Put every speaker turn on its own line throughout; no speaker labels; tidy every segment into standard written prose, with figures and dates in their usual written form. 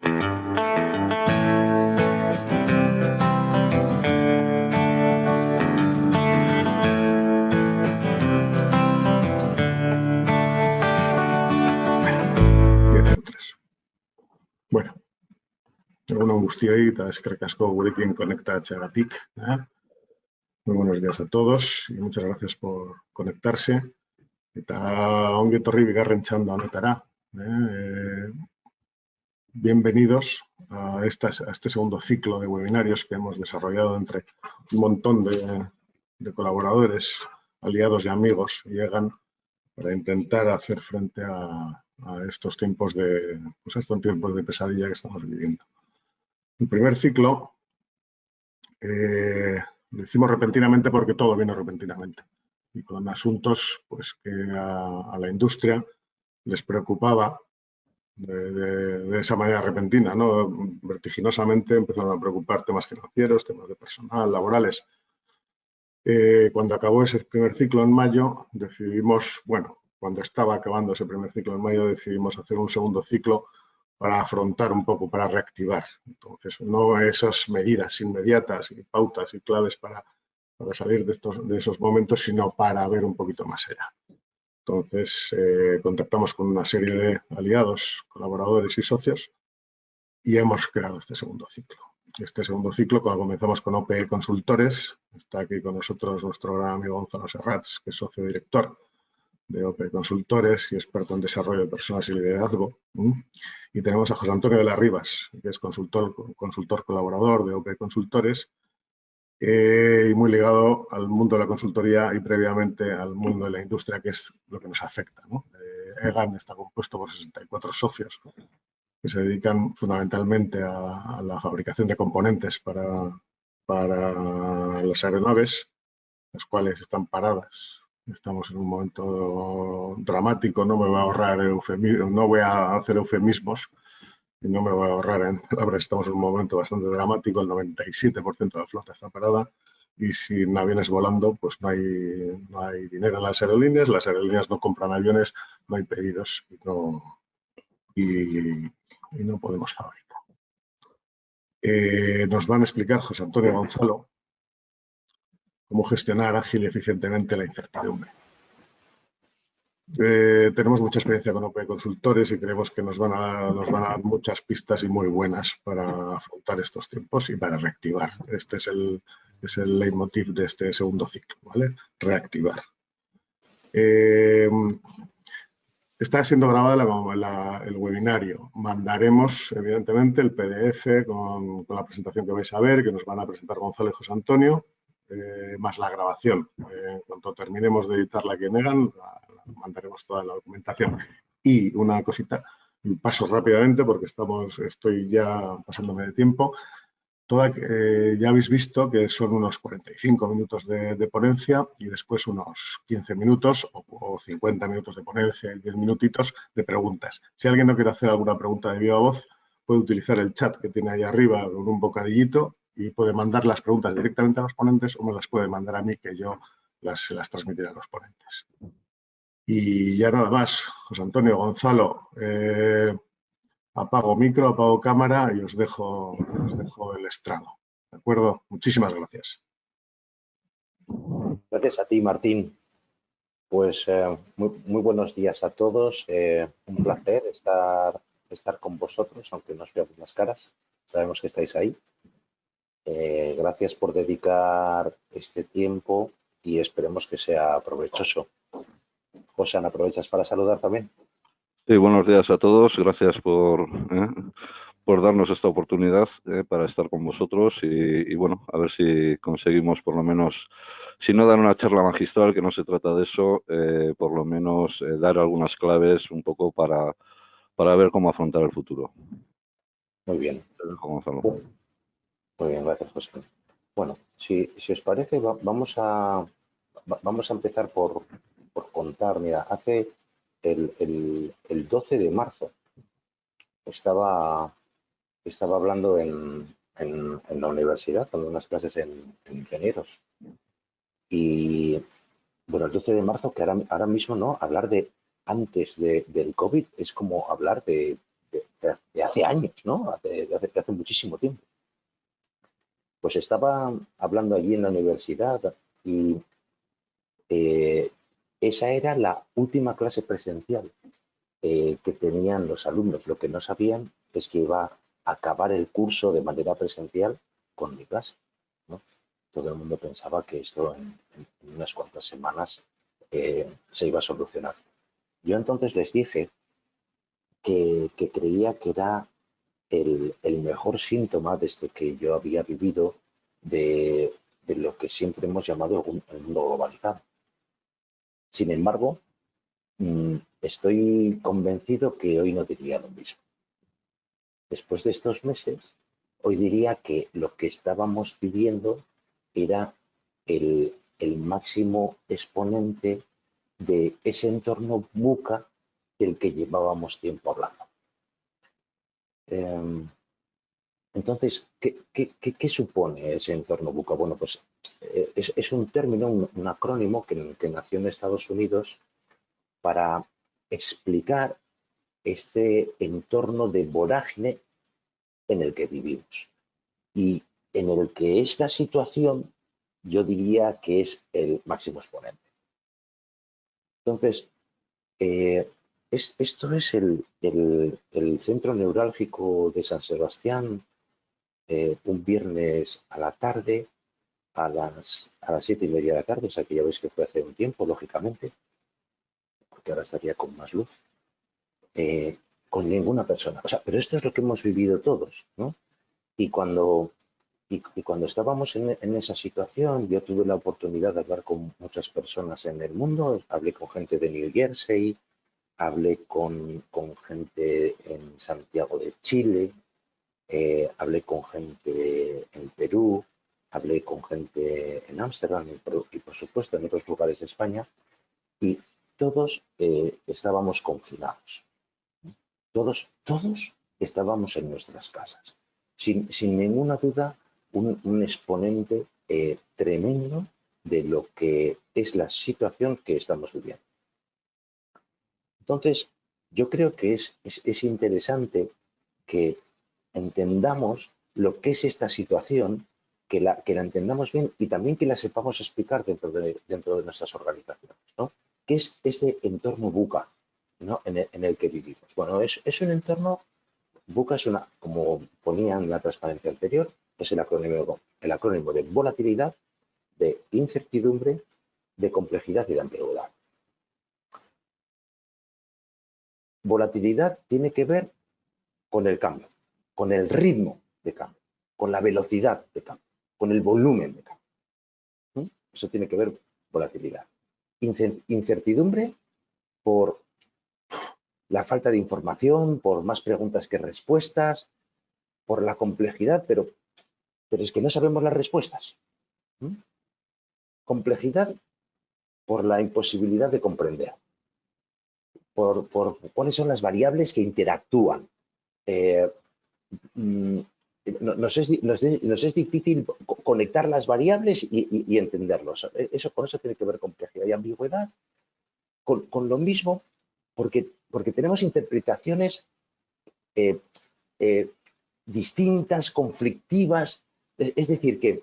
Bueno, egun on guztioi eta eskerrik asko gurekin konektatzeagatik. Muy buenos días a todos y muchas gracias por conectarse. Eta ongi etorri bigarren txanda honetara. Bienvenidos a este segundo ciclo de webinarios que hemos desarrollado entre un montón de colaboradores, aliados y amigos y llegan para intentar hacer frente a estos tiempos de pesadilla que estamos viviendo. El primer ciclo lo hicimos repentinamente porque todo vino repentinamente y con asuntos pues, que a la industria les preocupaba de esa manera repentina, ¿no? Vertiginosamente empezaron a preocupar temas financieros, temas de personal, laborales. Cuando acabó ese primer ciclo en mayo, decidimos, bueno, cuando estaba acabando ese primer ciclo en mayo, decidimos hacer un segundo ciclo para afrontar un poco, para reactivar. Entonces, no esas medidas inmediatas y pautas y claves para salir de esos momentos, sino para ver un poquito más allá. Entonces, contactamos con una serie de aliados, colaboradores y socios y hemos creado este segundo ciclo. Este segundo ciclo, cuando comenzamos con OPE Consultores, está aquí con nosotros nuestro gran amigo Gonzalo Serrats, que es socio director de OPE Consultores y experto en desarrollo de personas y liderazgo. Y tenemos a José Antonio de las Rivas, que es consultor colaborador de OPE Consultores y muy ligado al mundo de la consultoría y previamente al mundo de la industria, que es lo que nos afecta, ¿no? EGAN está compuesto por 64 socios que se dedican fundamentalmente a la fabricación de componentes para las aeronaves, las cuales están paradas. Estamos en un momento dramático, no me voy a ahorrar no voy a hacer eufemismos y no me voy a ahorrar en palabras. Estamos en un momento bastante dramático, el 97% de la flota está parada y sin aviones volando, pues no hay dinero en las aerolíneas no compran aviones, no hay pedidos y no podemos fabricar. Nos van a explicar José Antonio Gonzalo cómo gestionar ágil y eficientemente la incertidumbre. Tenemos mucha experiencia con OPE Consultores y creemos que nos van a dar muchas pistas y muy buenas para afrontar estos tiempos y para reactivar. Este es el leitmotiv de este segundo ciclo, ¿vale? Reactivar. Está siendo grabada el webinario. Mandaremos, evidentemente, el PDF con la presentación que vais a ver, que nos van a presentar Gonzalo y José Antonio, más la grabación. En cuanto terminemos de editarla aquí en EGAN, mandaremos toda la documentación. Y una cosita, paso rápidamente porque estoy ya pasándome de tiempo. Ya habéis visto que son unos 45 minutos de ponencia y después unos 15 minutos o 50 minutos de ponencia y 10 minutitos de preguntas. Si alguien no quiere hacer alguna pregunta de viva voz, puede utilizar el chat que tiene ahí arriba con un bocadillito y puede mandar las preguntas directamente a los ponentes o me las puede mandar a mí, que yo las transmitiré a los ponentes. Y ya nada más, José Antonio, Gonzalo, apago micro, apago cámara y os dejo el estrado. ¿De acuerdo? Muchísimas gracias.
Gracias a ti, Martín. Pues muy buenos días a todos. Un placer estar con vosotros, aunque no os veamos las caras. Sabemos que estáis ahí. Gracias por dedicar este tiempo y esperemos que sea provechoso. José, ¿aprovechas para saludar también?
Sí, buenos días a todos. Gracias por darnos esta oportunidad para estar con vosotros y bueno, a ver si conseguimos por lo menos, si no dar una charla magistral, que no se trata de eso, por lo menos dar algunas claves un poco para ver cómo afrontar el futuro.
Muy bien.
Gonzalo.
Muy bien, gracias, José. Bueno, si os parece, vamos a empezar por contar. Mira, hace el 12 de marzo estaba hablando en la universidad, dando unas clases en ingenieros. Y bueno, el 12 de marzo, que ahora mismo no, hablar de antes del COVID es como hablar de de hace años, ¿no? De hace muchísimo tiempo. Pues estaba hablando allí en la universidad y esa era la última clase presencial que tenían los alumnos. Lo que no sabían es que iba a acabar el curso de manera presencial con mi clase, ¿no? Todo el mundo pensaba que esto en unas cuantas semanas se iba a solucionar. Yo entonces les dije que creía que era el mejor síntoma desde que yo había vivido de lo que siempre hemos llamado el mundo globalizado. Sin embargo, estoy convencido que hoy no diría lo mismo. Después de estos meses, hoy diría que lo que estábamos viviendo era el máximo exponente de ese entorno VUCA del que llevábamos tiempo hablando. Entonces, ¿qué supone ese entorno VUCA? Bueno, pues es un término, un acrónimo que nació en Estados Unidos para explicar este entorno de vorágine en el que vivimos y en el que esta situación yo diría que es el máximo exponente. Entonces, esto es el centro neurálgico de San Sebastián, un viernes a la tarde, a las 7:30 de la tarde, o sea que ya veis que fue hace un tiempo, lógicamente, porque ahora estaría con más luz, con ninguna persona. O sea, pero esto es lo que hemos vivido todos, ¿no? Y cuando estábamos en esa situación, yo tuve la oportunidad de hablar con muchas personas en el mundo, hablé con gente de New Jersey, hablé con gente en Santiago de Chile, hablé con gente en Perú, hablé con gente en Ámsterdam y por supuesto en otros lugares de España, y todos estábamos confinados. Todos estábamos en nuestras casas. Sin ninguna duda, un exponente tremendo de lo que es la situación que estamos viviendo. Entonces, yo creo que es interesante que entendamos lo que es esta situación, que la entendamos bien y también que la sepamos explicar dentro de nuestras organizaciones, ¿no? ¿Qué es este entorno VUCA, ¿no? en el que vivimos? Bueno, es un entorno, VUCA es como ponía en la transparencia anterior, es el acrónimo de volatilidad, de incertidumbre, de complejidad y de ambigüedad. Volatilidad tiene que ver con el cambio, con el ritmo de cambio, con la velocidad de cambio, con el volumen de cambio. Eso tiene que ver volatilidad. Incertidumbre por la falta de información, por más preguntas que respuestas, por la complejidad, pero es que no sabemos las respuestas. Complejidad por la imposibilidad de comprender, por cuáles son las variables que interactúan. Nos es difícil conectar las variables y entenderlos. Con eso tiene que ver complejidad y ambigüedad. Con lo mismo, porque tenemos interpretaciones distintas, conflictivas. Es decir, que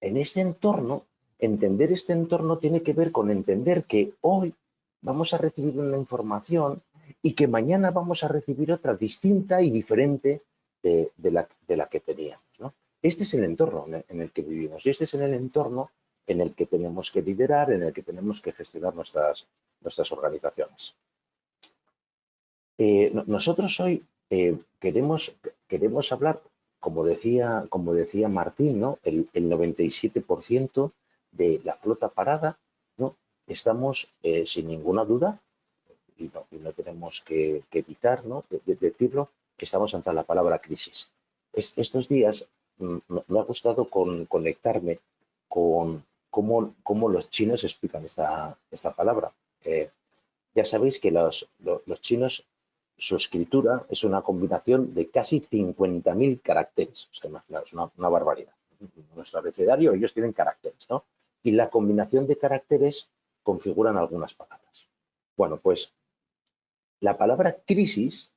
en este entorno, entender este entorno tiene que ver con entender que hoy vamos a recibir una información y que mañana vamos a recibir otra distinta y diferente de la que teníamos, ¿no? Este es el entorno en el que vivimos y este es el entorno en el que tenemos que liderar, en el que tenemos que gestionar nuestras organizaciones. Nosotros hoy queremos hablar, como decía Martín, ¿no? El 97% de la flota parada, ¿no? Estamos, sin ninguna duda, y no tenemos que evitar, ¿no? de decirlo, que estamos ante la palabra crisis. Estos días me ha gustado conectarme con cómo los chinos explican esta palabra. Ya sabéis que los chinos, su escritura es una combinación de casi 50.000 caracteres. O sea, imaginaos, una barbaridad. En nuestro abecedario ellos tienen caracteres, ¿no? Y la combinación de caracteres configuran algunas palabras. Bueno, pues la palabra crisis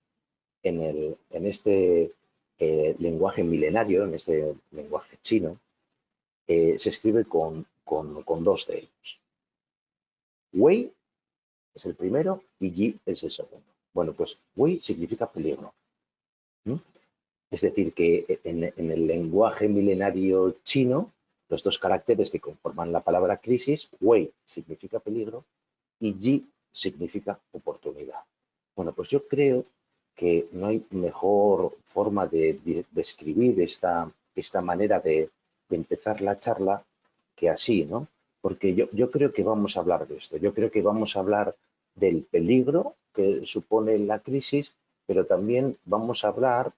en este lenguaje milenario, en este lenguaje chino, se escribe con dos de ellos. Wei es el primero y Yi es el segundo. Bueno, pues Wei significa peligro. Es decir, que en el lenguaje milenario chino, los dos caracteres que conforman la palabra crisis, Wei significa peligro y Yi significa oportunidad. Bueno, pues yo creo que no hay mejor forma de describir esta manera de empezar la charla que así, ¿no? Porque yo creo que vamos a hablar de esto. Yo creo que vamos a hablar del peligro que supone la crisis, pero también vamos a hablar,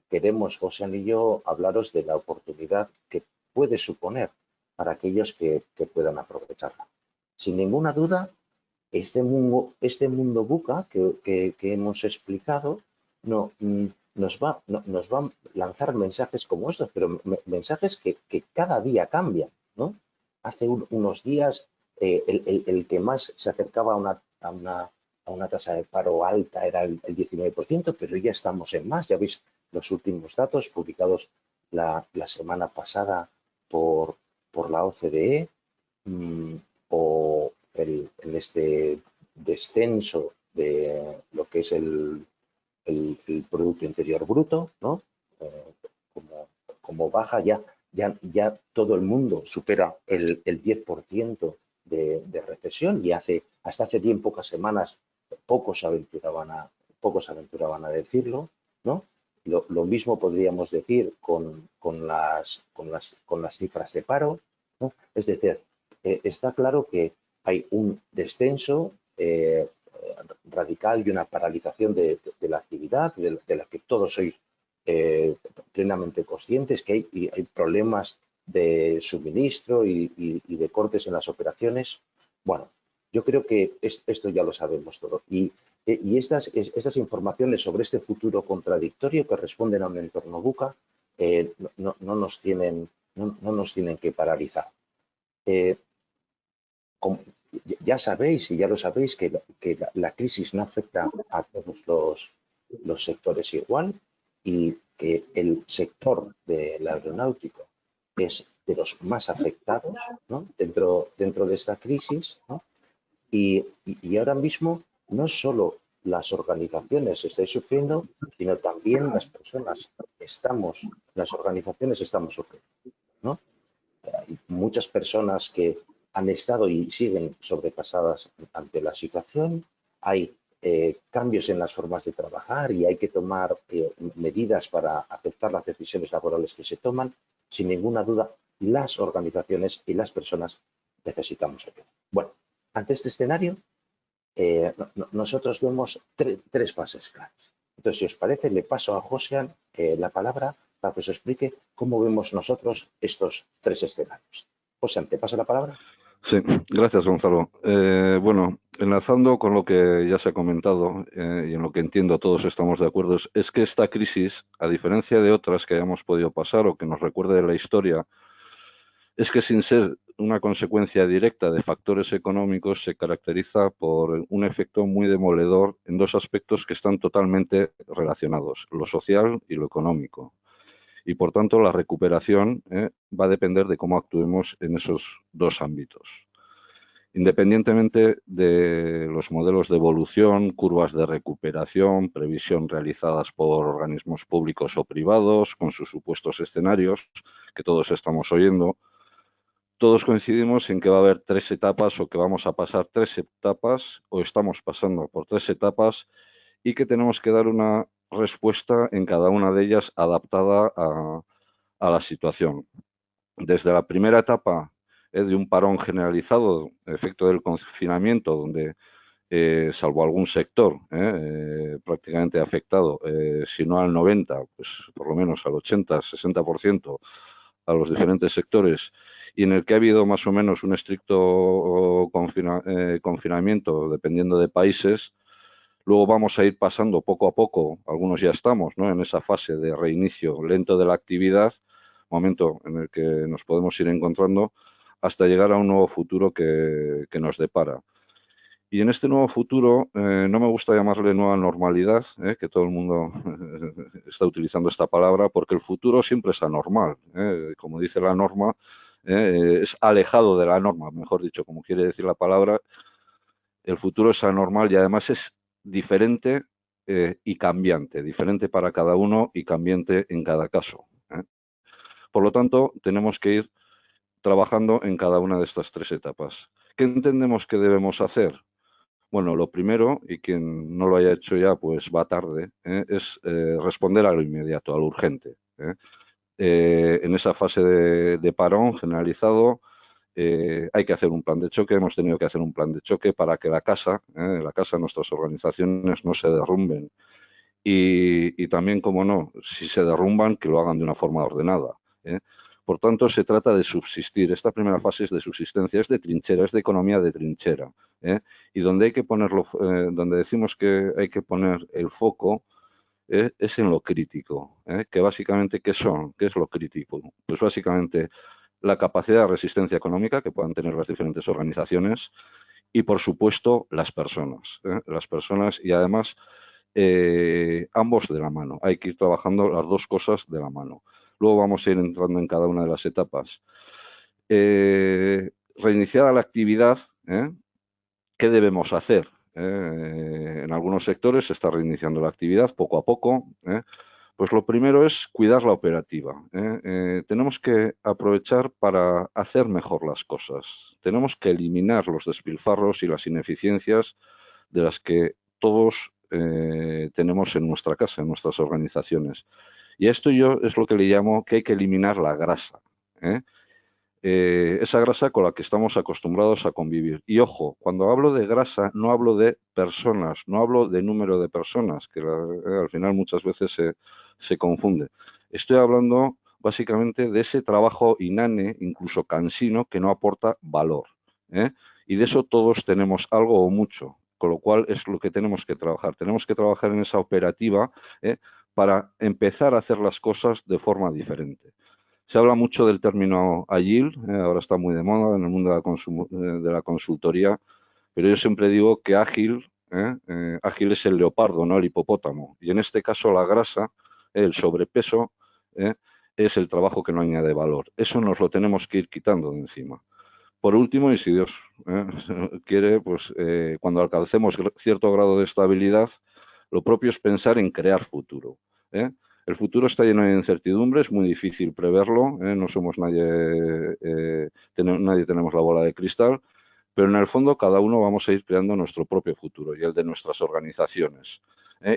queremos José y yo hablaros de la oportunidad que puede suponer para aquellos que puedan aprovecharla. Sin ninguna duda, este mundo VUCA que hemos explicado nos va a lanzar mensajes como estos, pero mensajes que cada día cambian, ¿no? Hace unos días el que más se acercaba a una tasa de paro alta era el 19%, pero ya estamos en más. Ya veis los últimos datos publicados la semana pasada por la OCDE, o en este descenso de lo que es el Producto Interior Bruto, ¿no? Como baja, ya todo el mundo supera el 10% de recesión, y hasta hace bien pocas semanas pocos se aventuraban a decirlo, ¿no? Lo mismo podríamos decir con las cifras de paro, ¿no? Es decir, está claro que hay un descenso radical y una paralización de la actividad, de la que todos sois plenamente conscientes, que hay problemas de suministro y de cortes en las operaciones. Bueno, yo creo que esto ya lo sabemos todo. Y estas informaciones sobre este futuro contradictorio que responden a un entorno VUCA no nos tienen que paralizar. Ya sabéis, y ya lo sabéis, que la crisis no afecta a todos los sectores igual, y que el sector del aeronáutico es de los más afectados, ¿no? dentro de esta crisis, ¿no? Y ahora mismo no solo las organizaciones estáis sufriendo, sino también las personas las organizaciones estamos sufriendo, ¿no? Hay muchas personas que han estado y siguen sobrepasadas ante la situación. Hay cambios en las formas de trabajar y hay que tomar medidas para aceptar las decisiones laborales que se toman. Sin ninguna duda, las organizaciones y las personas necesitamos ayuda. Bueno, ante este escenario, nosotros vemos tres fases claras. Entonces, si os parece, le paso a José la palabra para que os explique cómo vemos nosotros estos tres escenarios. José, ¿te paso la palabra?
Sí, gracias, Gonzalo. Bueno, enlazando con lo que ya se ha comentado y en lo que entiendo todos estamos de acuerdo, es que esta crisis, a diferencia de otras que hayamos podido pasar o que nos recuerde de la historia, es que sin ser una consecuencia directa de factores económicos se caracteriza por un efecto muy demoledor en dos aspectos que están totalmente relacionados, lo social y lo económico. Y por tanto la recuperación va a depender de cómo actuemos en esos dos ámbitos. Independientemente de los modelos de evolución, curvas de recuperación, previsión realizadas por organismos públicos o privados, con sus supuestos escenarios, que todos estamos oyendo, todos coincidimos en que va a haber tres etapas o que vamos a pasar tres etapas o estamos pasando por tres etapas y que tenemos que dar una respuesta en cada una de ellas adaptada a la situación. Desde la primera etapa de un parón generalizado, efecto del confinamiento, donde salvo algún sector prácticamente afectado, si no al 90%, pues por lo menos al 80-60% a los diferentes sectores, y en el que ha habido más o menos un estricto confinamiento dependiendo de países. Luego vamos a ir pasando poco a poco, algunos ya estamos, ¿no?, en esa fase de reinicio lento de la actividad, momento en el que nos podemos ir encontrando hasta llegar a un nuevo futuro que nos depara. Y en este nuevo futuro, no me gusta llamarle nueva normalidad, que todo el mundo está utilizando esta palabra, porque el futuro siempre es anormal. Como dice la norma, es alejado de la norma, mejor dicho, como quiere decir la palabra. El futuro es anormal y además es diferente y cambiante, diferente para cada uno y cambiante en cada caso. Por lo tanto, tenemos que ir trabajando en cada una de estas tres etapas. ¿Qué entendemos que debemos hacer? Bueno, lo primero, y quien no lo haya hecho ya, pues va tarde, es responder a lo inmediato, a lo urgente. En esa fase de parón generalizado, hay que hacer un plan de choque, hemos tenido que hacer un plan de choque para que la casa, nuestras organizaciones no se derrumben. Y también, como no, si se derrumban, que lo hagan de una forma ordenada. Por tanto, se trata de subsistir. Esta primera fase es de subsistencia, es de trinchera, es de economía de trinchera. Y donde hay que ponerlo, donde decimos que hay que poner el foco, es en lo crítico. Que básicamente, ¿qué son? ¿Qué es lo crítico? Pues básicamente la capacidad de resistencia económica que puedan tener las diferentes organizaciones y, por supuesto, las personas. Las personas y además ambos de la mano. Hay que ir trabajando las dos cosas de la mano. Luego vamos a ir entrando en cada una de las etapas. Reiniciada la actividad, ¿qué debemos hacer? En algunos sectores se está reiniciando la actividad poco a poco. Pues lo primero es cuidar la operativa. Tenemos que aprovechar para hacer mejor las cosas. Tenemos que eliminar los despilfarros y las ineficiencias de las que todos tenemos en nuestra casa, en nuestras organizaciones. Y esto yo es lo que le llamo que hay que eliminar la grasa. Esa grasa con la que estamos acostumbrados a convivir. Y ojo, cuando hablo de grasa no hablo de personas, no hablo de número de personas, que al final muchas veces se confunde. Estoy hablando básicamente de ese trabajo inane, incluso cansino, que no aporta valor. Y de eso todos tenemos algo o mucho, con lo cual es lo que tenemos que trabajar. Tenemos que trabajar en esa operativa para empezar a hacer las cosas de forma diferente. Se habla mucho del término agile, ahora está muy de moda en el mundo de la consultoría, pero yo siempre digo que ágil es el leopardo, no el hipopótamo. Y en este caso la grasa, el sobrepeso, es el trabajo que no añade valor. Eso nos lo tenemos que ir quitando de encima. Por último, y si Dios quiere, pues cuando alcancemos cierto grado de estabilidad, lo propio es pensar en crear futuro. El futuro está lleno de incertidumbre, es muy difícil preverlo, no somos nadie, nadie tenemos la bola de cristal, pero en el fondo cada uno vamos a ir creando nuestro propio futuro y el de nuestras organizaciones.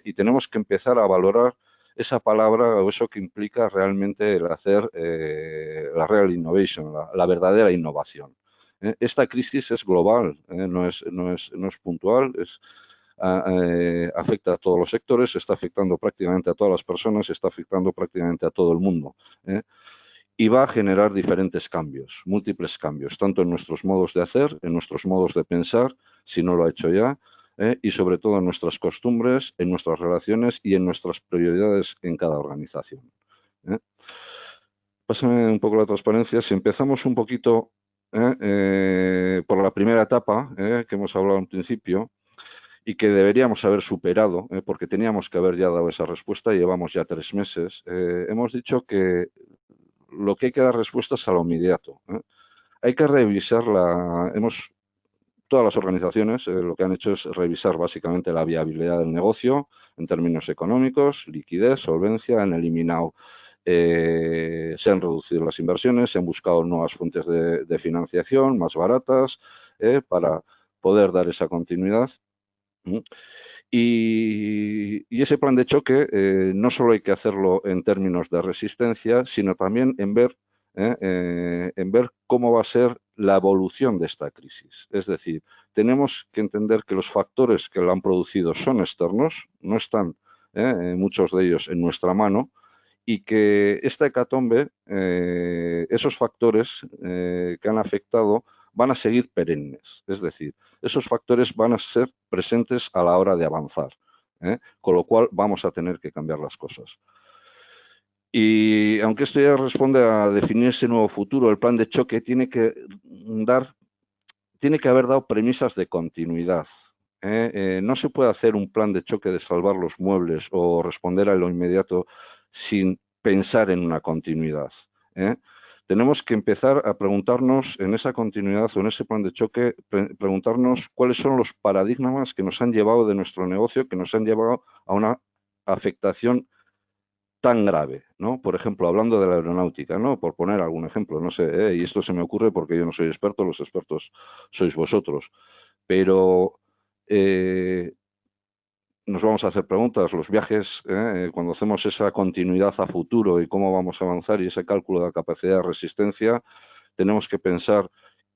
Y tenemos que empezar a valorar esa palabra o eso que implica realmente el hacer la real innovation, la verdadera innovación. Esta crisis es global, no es puntual, afecta a todos los sectores, está afectando prácticamente a todas las personas, está afectando prácticamente a todo el mundo. Y va a generar diferentes cambios, múltiples cambios, tanto en nuestros modos de hacer, en nuestros modos de pensar, si no lo ha hecho ya, y sobre todo en nuestras costumbres, en nuestras relaciones y en nuestras prioridades en cada organización. Pásame un poco la transparencia. Si empezamos un poquito por la primera etapa que hemos hablado al principio y que deberíamos haber superado, porque teníamos que haber ya dado esa respuesta, llevamos ya 3 meses, hemos dicho que lo que hay que dar respuestas a lo inmediato. Hay que revisar todas las organizaciones lo que han hecho es revisar básicamente la viabilidad del negocio en términos económicos, liquidez, solvencia, han eliminado, se han reducido las inversiones, se han buscado nuevas fuentes de financiación más baratas para poder dar esa continuidad. Y ese plan de choque no solo hay que hacerlo en términos de resistencia, sino también en ver cómo va a ser la evolución de esta crisis. Es decir, tenemos que entender que los factores que la han producido son externos, no están muchos de ellos en nuestra mano, y que esta hecatombe, esos factores que han afectado, van a seguir perennes. Es decir, esos factores van a ser presentes a la hora de avanzar, con lo cual vamos a tener que cambiar las cosas. Y aunque esto ya responde a definir ese nuevo futuro, el plan de choque tiene que haber dado premisas de continuidad. No se puede hacer un plan de choque de salvar los muebles o responder a lo inmediato sin pensar en una continuidad. Tenemos que empezar a preguntarnos en esa continuidad o en ese plan de choque, preguntarnos cuáles son los paradigmas que nos han llevado de nuestro negocio, que nos han llevado a una afectación tan grave, ¿no? Por ejemplo, hablando de la aeronáutica, ¿no? Por poner algún ejemplo, no sé, y esto se me ocurre porque yo no soy experto, los expertos sois vosotros, pero nos vamos a hacer preguntas, los viajes, cuando hacemos esa continuidad a futuro y cómo vamos a avanzar y ese cálculo de la capacidad de resistencia, tenemos que pensar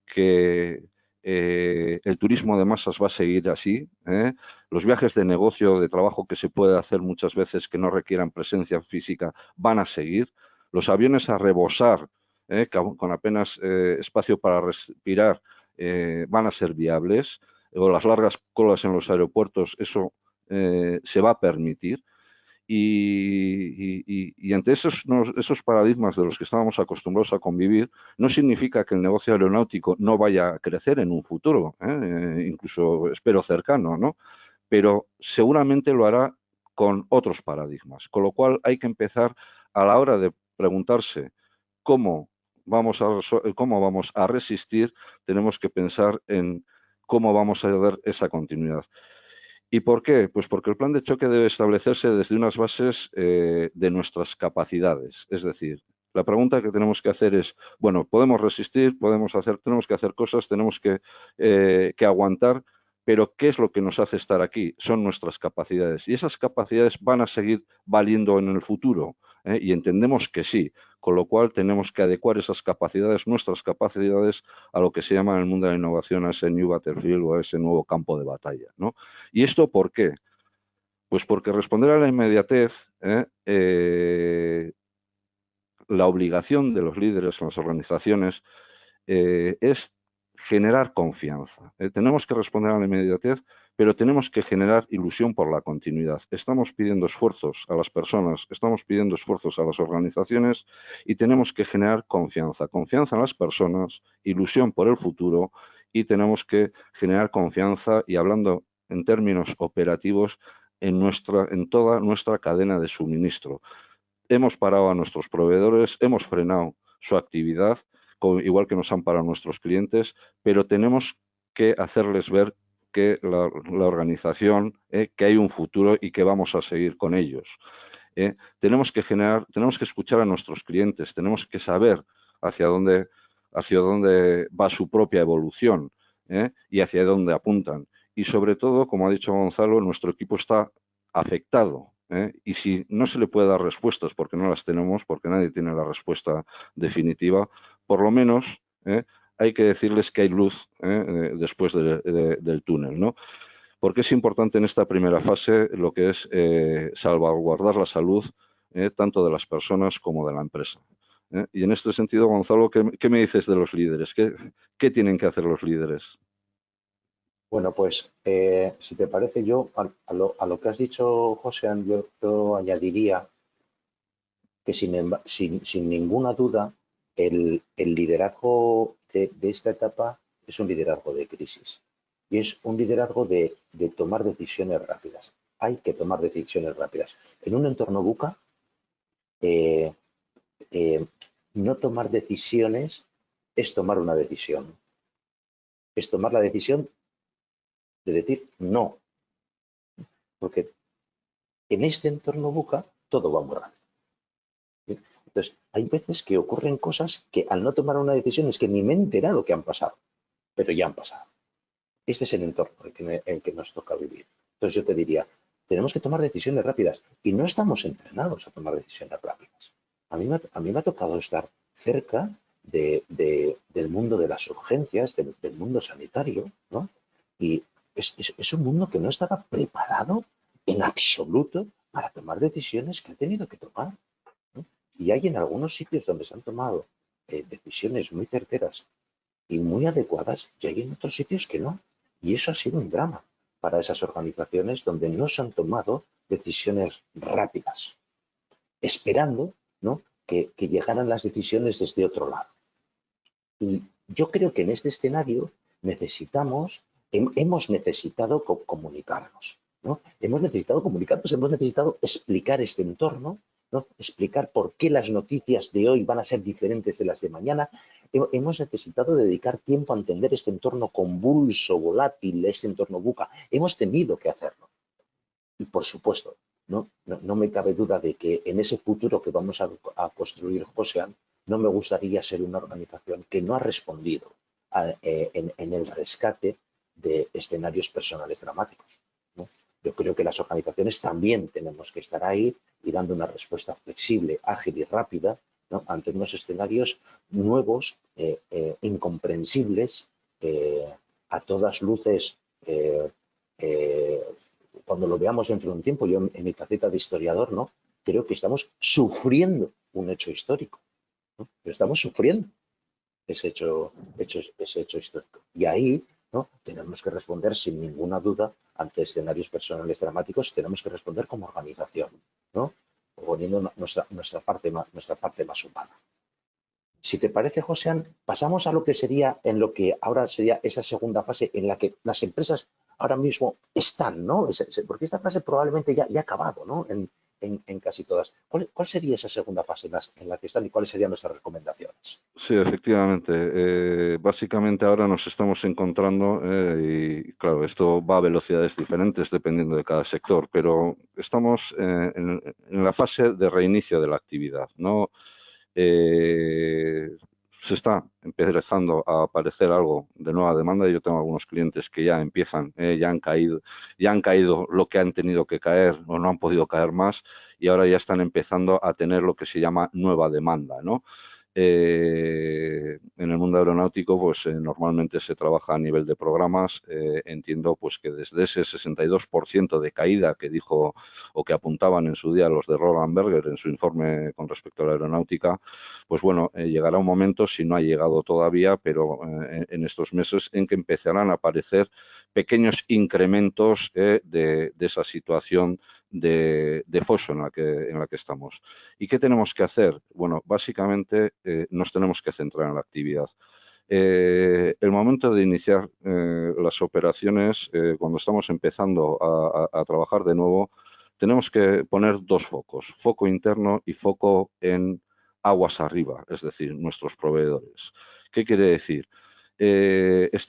que el turismo de masas va a seguir así. Los viajes de negocio, de trabajo que se puede hacer muchas veces que no requieran presencia física, van a seguir. Los aviones a rebosar, con apenas espacio para respirar, van a ser viables. O las largas colas en los aeropuertos, eso se va a permitir. Y ante esos paradigmas de los que estábamos acostumbrados a convivir, no significa que el negocio aeronáutico no vaya a crecer en un futuro, incluso espero cercano, ¿no? Pero seguramente lo hará con otros paradigmas, con lo cual hay que empezar a la hora de preguntarse cómo vamos a resistir, tenemos que pensar en cómo vamos a dar esa continuidad. ¿Y por qué? Pues porque el plan de choque debe establecerse desde unas bases de nuestras capacidades. Es decir, la pregunta que tenemos que hacer es, bueno, podemos resistir, tenemos que hacer cosas, tenemos que aguantar, pero ¿qué es lo que nos hace estar aquí? Son nuestras capacidades. Y esas capacidades van a seguir valiendo en el futuro. Y entendemos que sí, con lo cual tenemos que adecuar esas capacidades, nuestras capacidades, a lo que se llama en el mundo de la innovación, a ese new battlefield o a ese nuevo campo de batalla, ¿no? ¿Y esto por qué? Pues porque responder a la inmediatez, la obligación de los líderes en las organizaciones es generar confianza. Tenemos que responder a la inmediatez, pero tenemos que generar ilusión por la continuidad. Estamos pidiendo esfuerzos a las personas, estamos pidiendo esfuerzos a las organizaciones y tenemos que generar confianza. Confianza en las personas, ilusión por el futuro y tenemos que generar confianza y hablando en términos operativos en toda nuestra cadena de suministro. Hemos parado a nuestros proveedores, hemos frenado su actividad, igual que nos han parado nuestros clientes, pero tenemos que hacerles ver que la organización, que hay un futuro y que vamos a seguir con ellos. Tenemos que escuchar a nuestros clientes, tenemos que saber hacia dónde va su propia evolución y hacia dónde apuntan. Y sobre todo, como ha dicho Gonzalo, nuestro equipo está afectado. Y si no se le puede dar respuestas porque no las tenemos, porque nadie tiene la respuesta definitiva, por lo menos hay que decirles que hay luz después del túnel, ¿no? Porque es importante en esta primera fase lo que es salvaguardar la salud tanto de las personas como de la empresa. Y en este sentido, Gonzalo, ¿qué me dices de los líderes? ¿Qué tienen que hacer los líderes?
Bueno, pues si te parece, yo a lo que has dicho, José, yo añadiría que sin ninguna duda el liderazgo de esta etapa es un liderazgo de crisis y es un liderazgo de tomar decisiones rápidas. Hay que tomar decisiones rápidas. En un entorno VUCA, no tomar decisiones es tomar una decisión. Es tomar la decisión de decir no. Porque en este entorno VUCA todo va muy rápido. Entonces, hay veces que ocurren cosas que al no tomar una decisión es que ni me he enterado que han pasado, pero ya han pasado. Este es el entorno en el que nos toca vivir. Entonces yo te diría, tenemos que tomar decisiones rápidas y no estamos entrenados a tomar decisiones rápidas. A mí me ha tocado estar cerca del mundo de las urgencias, del mundo sanitario, ¿no? Y es un mundo que no estaba preparado en absoluto para tomar decisiones que ha tenido que tomar, ¿no? Y hay en algunos sitios donde se han tomado decisiones muy certeras y muy adecuadas y hay en otros sitios que no. Y eso ha sido un drama para esas organizaciones donde no se han tomado decisiones rápidas, esperando, ¿no?, que llegaran las decisiones desde otro lado. Y yo creo que en este escenario necesitamos hemos necesitado comunicarnos, ¿no? Hemos necesitado comunicarnos, hemos necesitado explicar este entorno, ¿no? Explicar por qué las noticias de hoy van a ser diferentes de las de mañana. Hemos necesitado dedicar tiempo a entender este entorno convulso, volátil, este entorno VUCA. Hemos tenido que hacerlo. Y por supuesto, no me cabe duda de que en ese futuro que vamos a construir, Josean, no me gustaría ser una organización que no ha respondido en el rescate de escenarios personales dramáticos, ¿no? Yo creo que las organizaciones también tenemos que estar ahí y dando una respuesta flexible, ágil y rápida, ¿no? Ante unos escenarios nuevos, incomprensibles, a todas luces, cuando lo veamos dentro de un tiempo, yo en mi faceta de historiador, ¿no? Creo que estamos sufriendo un hecho histórico, ¿no? Pero estamos sufriendo ese hecho histórico. Y ahí, ¿no? Tenemos que responder sin ninguna duda ante escenarios personales dramáticos, tenemos que responder como organización, ¿no? Poniendo nuestra parte más humana. Si te parece, Josean, pasamos a lo que sería, en lo que ahora sería esa segunda fase en la que las empresas ahora mismo están, ¿no? Porque esta fase probablemente ya ha acabado, ¿no? En casi todas. ¿Cuál sería esa segunda fase en la que están y cuáles serían nuestras recomendaciones?
Sí, efectivamente. Básicamente ahora nos estamos encontrando, y claro, esto va a velocidades diferentes dependiendo de cada sector, pero estamos en la fase de reinicio de la actividad, ¿no? Se está empezando a aparecer algo de nueva demanda. Yo tengo algunos clientes que ya empiezan, ya han caído lo que han tenido que caer o no han podido caer más y ahora ya están empezando a tener lo que se llama nueva demanda, ¿no? En el mundo aeronáutico, pues normalmente se trabaja a nivel de programas. Entiendo pues que desde ese 62% de caída que dijo o que apuntaban en su día los de Roland Berger en su informe con respecto a la aeronáutica, pues bueno, llegará un momento, si no ha llegado todavía, pero en estos meses en que empezarán a aparecer pequeños incrementos de esa situación de foso en la que estamos. ¿Y qué tenemos que hacer? Bueno, básicamente nos tenemos que centrar en la actividad. El momento de iniciar las operaciones, cuando estamos empezando a trabajar de nuevo, tenemos que poner dos focos, foco interno y foco en aguas arriba, es decir, nuestros proveedores. ¿Qué quiere decir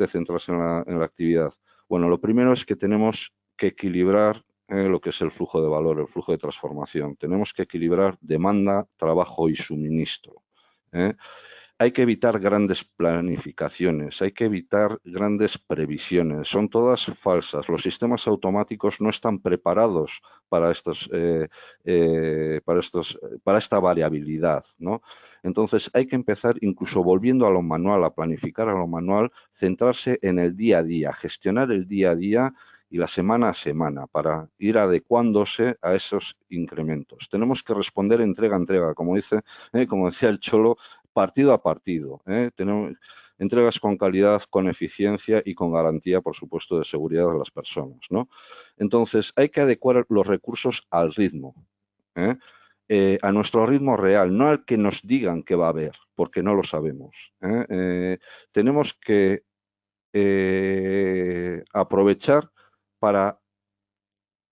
centrarse en la actividad? Bueno, lo primero es que tenemos que equilibrar lo que es el flujo de valor, el flujo de transformación. Tenemos que equilibrar demanda, trabajo y suministro. Hay que evitar grandes planificaciones, hay que evitar grandes previsiones. Son todas falsas. Los sistemas automáticos no están preparados para esta variabilidad, ¿no? Entonces hay que empezar incluso volviendo a lo manual, a planificar a lo manual, centrarse en el día a día, gestionar el día a día y la semana a semana para ir adecuándose a esos incrementos. Tenemos que responder entrega a entrega, como decía el Cholo, partido a partido. Tenemos entregas con calidad, con eficiencia y con garantía, por supuesto, de seguridad de las personas, ¿no? Entonces, hay que adecuar los recursos al ritmo, a nuestro ritmo real, no al que nos digan que va a haber, porque no lo sabemos. Tenemos que aprovechar para,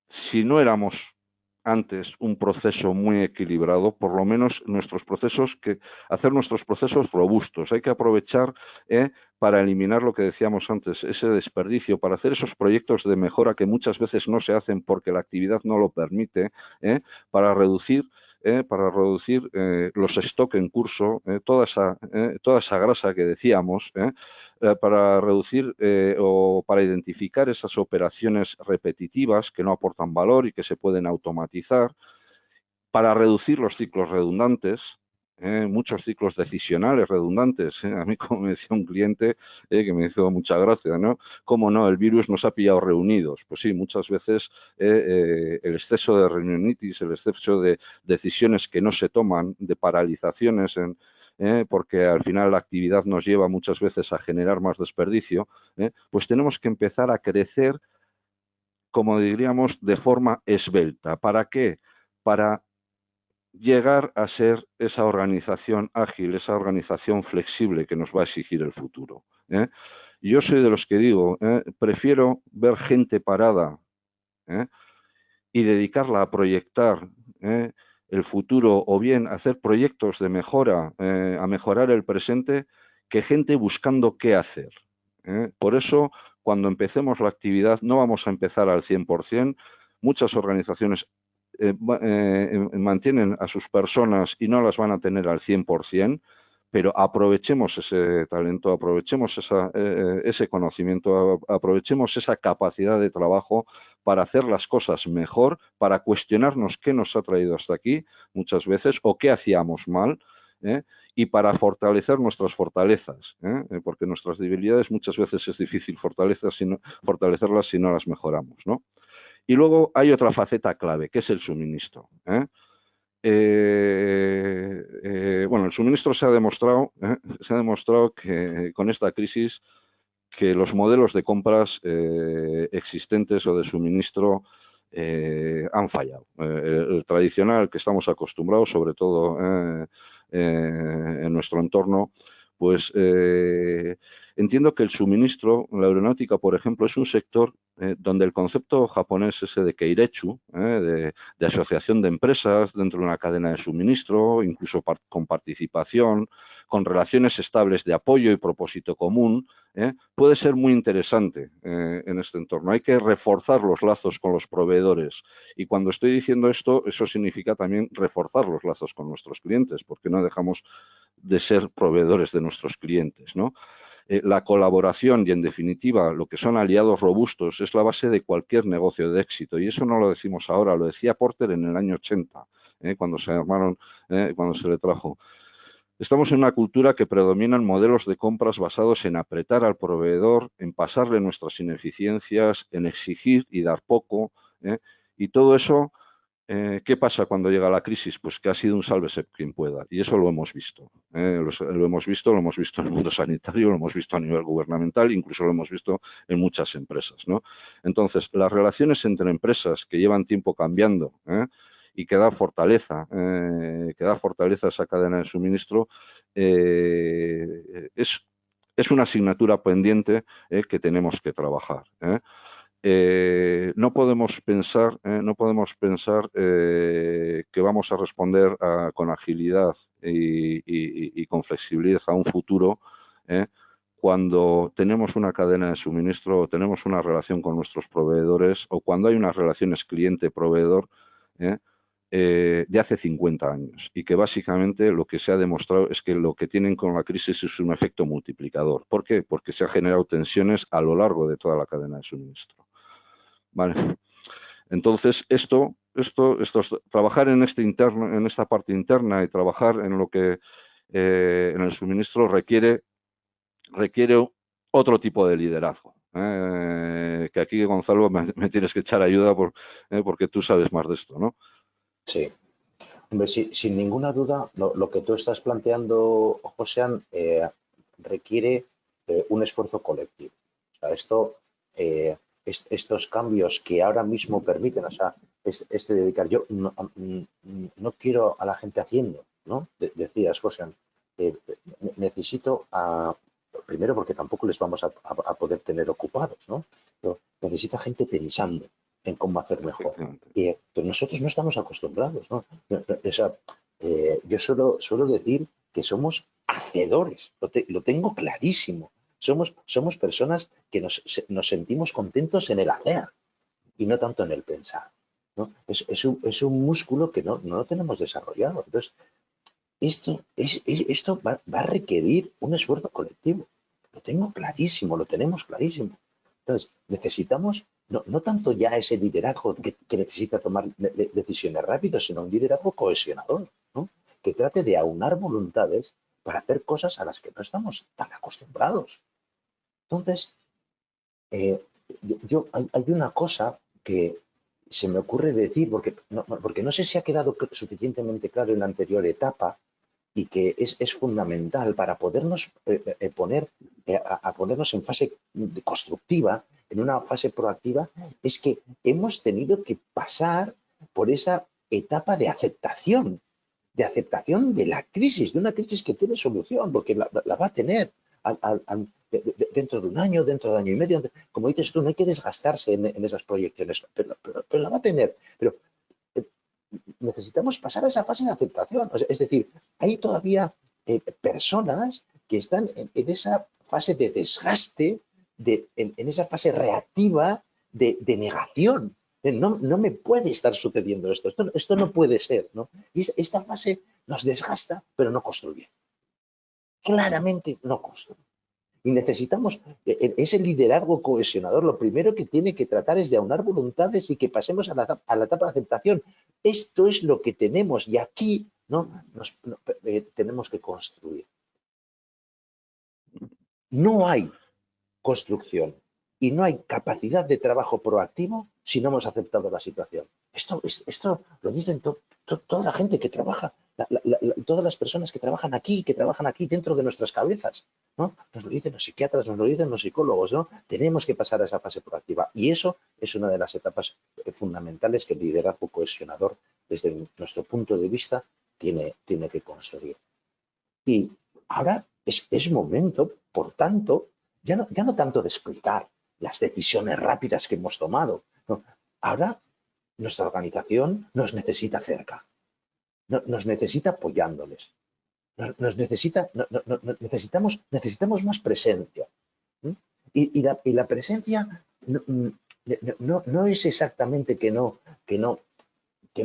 si no éramos antes un proceso muy equilibrado, por lo menos hacer nuestros procesos robustos. Hay que aprovechar para eliminar lo que decíamos antes, ese desperdicio, para hacer esos proyectos de mejora que muchas veces no se hacen porque la actividad no lo permite, para reducir los stock en curso, toda esa grasa que decíamos, para reducir o para identificar esas operaciones repetitivas que no aportan valor y que se pueden automatizar, para reducir los ciclos redundantes, muchos ciclos decisionales redundantes. A mí, como me decía un cliente que me hizo mucha gracia, ¿no? ¿Cómo no? El virus nos ha pillado reunidos. Pues sí, muchas veces el exceso de reunionitis, el exceso de decisiones que no se toman, de paralizaciones porque al final la actividad nos lleva muchas veces a generar más desperdicio, pues tenemos que empezar a crecer, como diríamos, de forma esbelta. ¿Para qué? Para llegar a ser esa organización ágil, esa organización flexible que nos va a exigir el futuro. ¿eh? Yo soy de los que digo, prefiero ver gente parada, ¿eh? y dedicarla a proyectar el futuro o bien hacer proyectos de mejora, a mejorar el presente, que gente buscando qué hacer. Por eso, cuando empecemos la actividad, no vamos a empezar al 100%. Muchas organizaciones mantienen a sus personas y no las van a tener al 100%, pero aprovechemos ese talento, aprovechemos ese conocimiento, aprovechemos esa capacidad de trabajo para hacer las cosas mejor, para cuestionarnos qué nos ha traído hasta aquí muchas veces o qué hacíamos mal, y para fortalecer nuestras fortalezas, porque nuestras debilidades muchas veces es difícil fortalecerlas si no las mejoramos, ¿no? Y luego hay otra faceta clave, que es el suministro. Bueno, el suministro se ha demostrado que con esta crisis que los modelos de compras existentes o de suministro han fallado. El tradicional que estamos acostumbrados, sobre todo en nuestro entorno, pues entiendo que el suministro, la aeronáutica, por ejemplo, es un sector donde el concepto japonés ese de keiretsu, de asociación de empresas dentro de una cadena de suministro, incluso con participación, con relaciones estables de apoyo y propósito común, puede ser muy interesante en este entorno. Hay que reforzar los lazos con los proveedores. Y cuando estoy diciendo esto, eso significa también reforzar los lazos con nuestros clientes, porque no dejamos de ser proveedores de nuestros clientes, ¿no? La colaboración y, en definitiva, lo que son aliados robustos es la base de cualquier negocio de éxito. Y eso no lo decimos ahora, lo decía Porter en el año 80, cuando se armaron, cuando se le trajo. Estamos en una cultura que predominan modelos de compras basados en apretar al proveedor, en pasarle nuestras ineficiencias, en exigir y dar poco. Y todo eso, ¿qué pasa cuando llega la crisis? Pues que ha sido un sálvese quien pueda. Y eso lo hemos visto. Lo hemos visto en el mundo sanitario, lo hemos visto a nivel gubernamental, incluso lo hemos visto en muchas empresas, ¿no? Entonces, las relaciones entre empresas que llevan tiempo cambiando, y que da fortaleza a esa cadena de suministro, es una asignatura pendiente que tenemos que trabajar. No podemos pensar que vamos a responder con agilidad y con flexibilidad a un futuro cuando tenemos una cadena de suministro o tenemos una relación con nuestros proveedores o cuando hay unas relaciones cliente-proveedor de hace 50 años y que básicamente lo que se ha demostrado es que lo que tienen con la crisis es un efecto multiplicador. ¿Por qué? Porque se han generado tensiones a lo largo de toda la cadena de suministro. ¿Vale? Entonces, trabajar en esta parte interna y trabajar en lo que en el suministro requiere otro tipo de liderazgo. Que aquí, Gonzalo, me tienes que echar ayuda porque tú sabes más de esto, ¿no?
Sí. Hombre, sin ninguna duda, lo que tú estás planteando, Josean, requiere un esfuerzo colectivo. O sea, estos cambios que ahora mismo permiten, o sea, dedicar, yo no quiero a la gente haciendo, ¿no? Decías, Josean, necesito primero porque tampoco les vamos a poder tener ocupados, ¿no? Pero necesita gente pensando en cómo hacer mejor. Pero nosotros no estamos acostumbrados, ¿no? O sea, yo suelo decir que somos hacedores, lo tengo clarísimo. Somos personas que nos sentimos contentos en el hacer y no tanto en el pensar, ¿no? Es un músculo que no lo tenemos desarrollado. Entonces, esto va a requerir un esfuerzo colectivo. Lo tengo clarísimo, lo tenemos clarísimo. Entonces, necesitamos no tanto ya ese liderazgo que necesita tomar decisiones rápidas, sino un liderazgo cohesionador, ¿no? Que trate de aunar voluntades para hacer cosas a las que no estamos tan acostumbrados. Entonces, hay una cosa que se me ocurre decir, porque no sé si ha quedado suficientemente claro en la anterior etapa, y que es fundamental para podernos ponernos en fase constructiva, en una fase proactiva, es que hemos tenido que pasar por esa etapa de aceptación de la crisis, de una crisis que tiene solución, porque la va a tener. dentro de un año, dentro de año y medio. Como dices tú, no hay que desgastarse en esas proyecciones, pero la va a tener. Pero necesitamos pasar a esa fase de aceptación. O sea, es decir, hay todavía personas que están en esa fase de desgaste, en esa fase reactiva de negación. No me puede estar sucediendo esto no puede ser, ¿no? Y esta fase nos desgasta, pero no construye. Claramente no construye. Y necesitamos ese liderazgo cohesionador. Lo primero que tiene que tratar es de aunar voluntades y que pasemos a la etapa de aceptación. Esto es lo que tenemos y aquí tenemos que construir. No hay construcción y no hay capacidad de trabajo proactivo si no hemos aceptado la situación. Esto lo dicen toda la gente que trabaja, todas las personas que trabajan aquí dentro de nuestras cabezas, ¿no? Nos lo dicen los psiquiatras, nos lo dicen los psicólogos, ¿no? Tenemos que pasar a esa fase proactiva y eso es una de las etapas fundamentales que el liderazgo cohesionador, desde nuestro punto de vista, tiene que conseguir. Y ahora es momento, por tanto, ya no tanto de explicar las decisiones rápidas que hemos tomado. No. Ahora nuestra organización nos necesita cerca, nos necesita apoyándoles, necesitamos más presencia. Y la presencia no es exactamente que no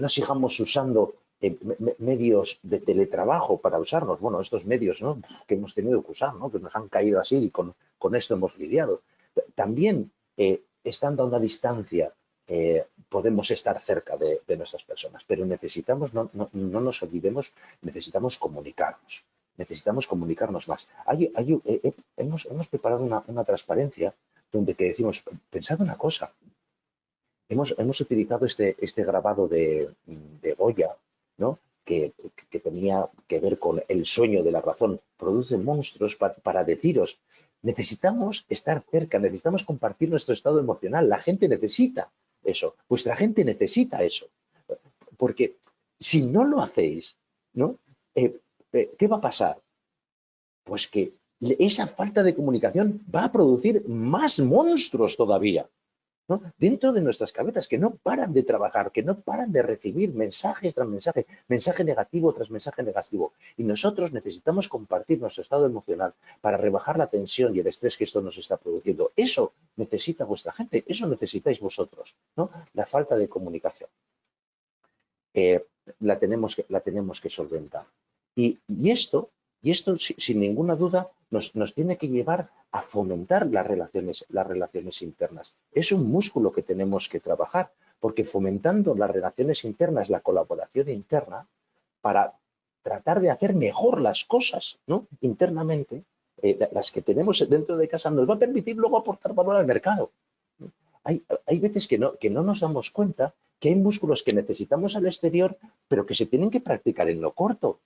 sigamos usando medios de teletrabajo para usarnos. Bueno, estos medios, ¿no?, que hemos tenido que usar, ¿no?, que nos han caído así y con esto hemos lidiado. También, estando a una distancia, podemos estar cerca de nuestras personas, pero necesitamos, no nos olvidemos, necesitamos comunicarnos más. Hemos preparado una transparencia donde que decimos, pensad una cosa, hemos utilizado este grabado de Goya, ¿no?, que tenía que ver con el sueño de la razón, produce monstruos para deciros, necesitamos estar cerca, necesitamos compartir nuestro estado emocional, la gente necesita eso, vuestra gente necesita eso, porque si no lo hacéis, ¿no?, ¿qué va a pasar? Pues que esa falta de comunicación va a producir más monstruos todavía, ¿no?, dentro de nuestras cabezas, que no paran de trabajar, que no paran de recibir mensajes tras mensaje, mensaje negativo tras mensaje negativo. Y nosotros necesitamos compartir nuestro estado emocional para rebajar la tensión y el estrés que esto nos está produciendo. Eso necesita vuestra gente, eso necesitáis vosotros, ¿no? La falta de comunicación. La tenemos que solventar. Y esto, sin ninguna duda, nos tiene que llevar a fomentar las relaciones internas. Es un músculo que tenemos que trabajar, porque fomentando las relaciones internas, la colaboración interna, para tratar de hacer mejor las cosas, ¿no?, internamente, las que tenemos dentro de casa, nos va a permitir luego aportar valor al mercado. Hay veces que no nos damos cuenta que hay músculos que necesitamos al exterior, pero que se tienen que practicar en lo corto.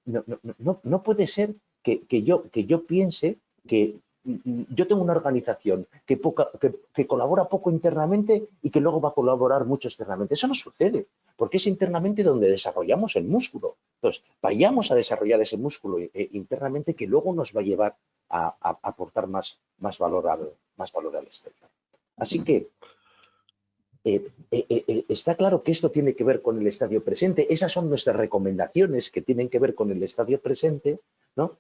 No puede ser que yo piense que yo tengo una organización que colabora poco internamente y que luego va a colaborar mucho externamente. Eso no sucede, porque es internamente donde desarrollamos el músculo. Entonces, vayamos a desarrollar ese músculo internamente, que luego nos va a llevar a aportar más valor al exterior. Así que está claro que esto tiene que ver con el estadio presente. Esas son nuestras recomendaciones que tienen que ver con el estadio presente, ¿no?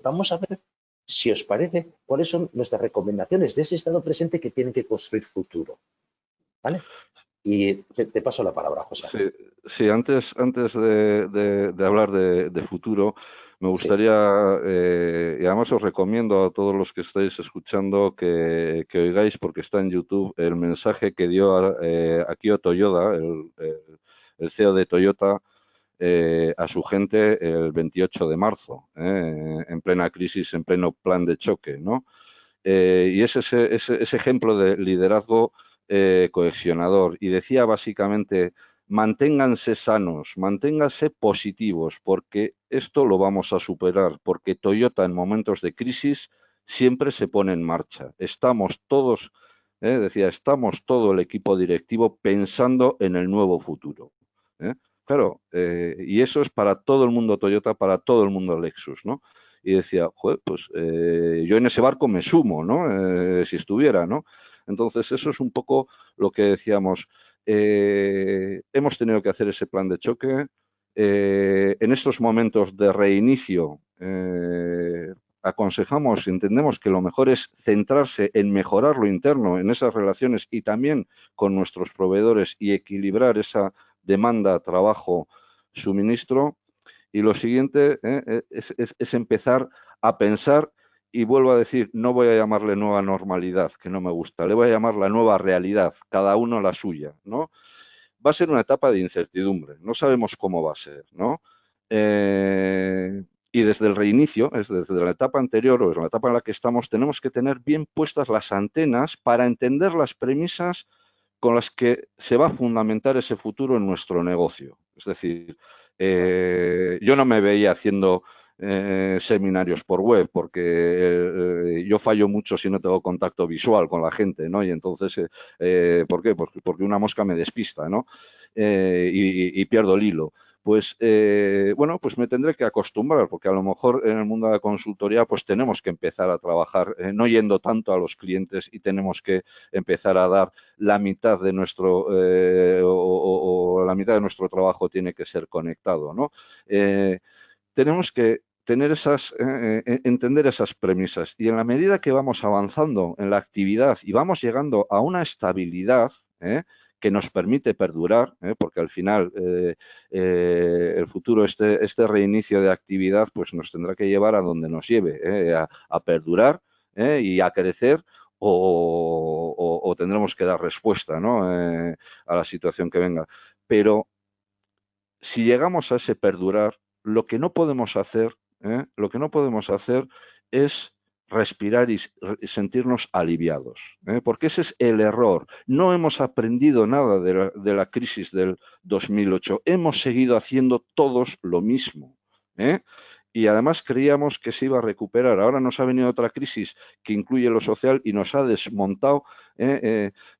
Vamos a ver, si os parece, cuáles son nuestras recomendaciones de ese estado presente que tienen que construir futuro. ¿Vale? Y te paso la palabra, José.
Sí, antes de hablar de futuro, me gustaría, y además os recomiendo a todos los que estáis escuchando que oigáis, porque está en YouTube, el mensaje que dio Akio Toyoda, el CEO de Toyota, a su gente el 28 de marzo, en plena crisis, en pleno plan de choque, ¿no? Y es ese ejemplo de liderazgo cohesionador. Y decía básicamente, manténganse sanos, manténganse positivos, porque esto lo vamos a superar, porque Toyota en momentos de crisis siempre se pone en marcha. Estamos todos, estamos todo el equipo directivo pensando en el nuevo futuro. Claro, y eso es para todo el mundo Toyota, para todo el mundo Lexus, ¿no? y decía, joder, pues yo en ese barco me sumo, ¿no? Si estuviera, ¿no? Entonces, eso es un poco lo que decíamos. Hemos tenido que hacer ese plan de choque. En estos momentos de reinicio, aconsejamos, entendemos que lo mejor es centrarse en mejorar lo interno, en esas relaciones y también con nuestros proveedores y equilibrar esa demanda, trabajo, suministro. Y lo siguiente es empezar a pensar, y vuelvo a decir, no voy a llamarle nueva normalidad, que no me gusta, le voy a llamar la nueva realidad, cada uno la suya, ¿no? Va a ser una etapa de incertidumbre, no sabemos cómo va a ser, ¿no? Y desde el reinicio, es desde la etapa anterior o desde la etapa en la que estamos, tenemos que tener bien puestas las antenas para entender las premisas con las que se va a fundamentar ese futuro en nuestro negocio. Es decir, yo no me veía haciendo seminarios por web porque yo fallo mucho si no tengo contacto visual con la gente, ¿no? Y entonces, ¿por qué? Porque una mosca me despista, ¿no? Y pierdo el hilo. Pues bueno, pues me tendré que acostumbrar, porque a lo mejor en el mundo de la consultoría pues tenemos que empezar a trabajar no yendo tanto a los clientes y tenemos que empezar a dar la mitad de nuestro o la mitad de nuestro trabajo tiene que ser conectado, ¿no? Tenemos que tener entender esas premisas y en la medida que vamos avanzando en la actividad y vamos llegando a una estabilidad, que nos permite perdurar, porque al final el futuro, este reinicio de actividad, pues nos tendrá que llevar a donde nos lleve, a perdurar y a crecer o tendremos que dar respuesta, ¿no? A la situación que venga. Pero si llegamos a ese perdurar, lo que no podemos hacer es respirar y sentirnos aliviados, porque ese es el error. No hemos aprendido nada de la crisis del 2008. Hemos seguido haciendo todos lo mismo, y además creíamos que se iba a recuperar. Ahora nos ha venido otra crisis que incluye lo social y nos ha desmontado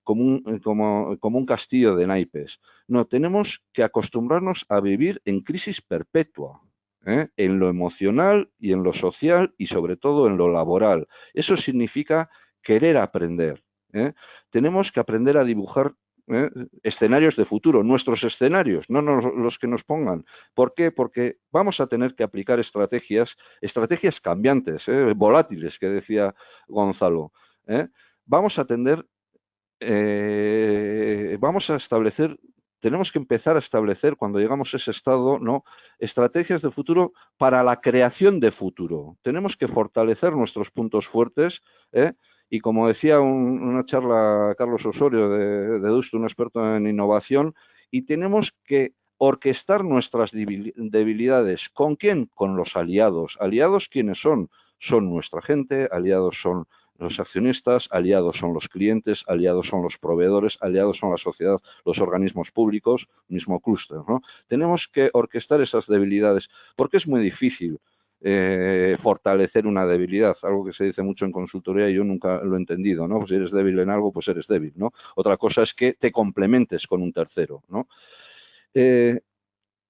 como un castillo de naipes. No, tenemos que acostumbrarnos a vivir en crisis perpetua, en lo emocional y en lo social y sobre todo en lo laboral. Eso significa querer aprender. Tenemos que aprender a dibujar escenarios de futuro, nuestros escenarios, no los que nos pongan. ¿Por qué? Porque vamos a tener que aplicar estrategias cambiantes, volátiles, que decía Gonzalo. Vamos a establecer, tenemos que empezar a establecer, cuando llegamos a ese estado, ¿no?, estrategias de futuro para la creación de futuro. Tenemos que fortalecer nuestros puntos fuertes, y como decía una charla Carlos Osorio de Deusto, un experto en innovación, y tenemos que orquestar nuestras debilidades. ¿Con quién? Con los aliados. ¿Aliados quiénes son? Son nuestra gente, aliados son los accionistas, aliados son los clientes, aliados son los proveedores, aliados son la sociedad, los organismos públicos, mismo clúster, ¿no? Tenemos que orquestar esas debilidades, porque es muy difícil fortalecer una debilidad, algo que se dice mucho en consultoría y yo nunca lo he entendido, ¿no? Pues si eres débil en algo, pues eres débil, ¿no? Otra cosa es que te complementes con un tercero, ¿no?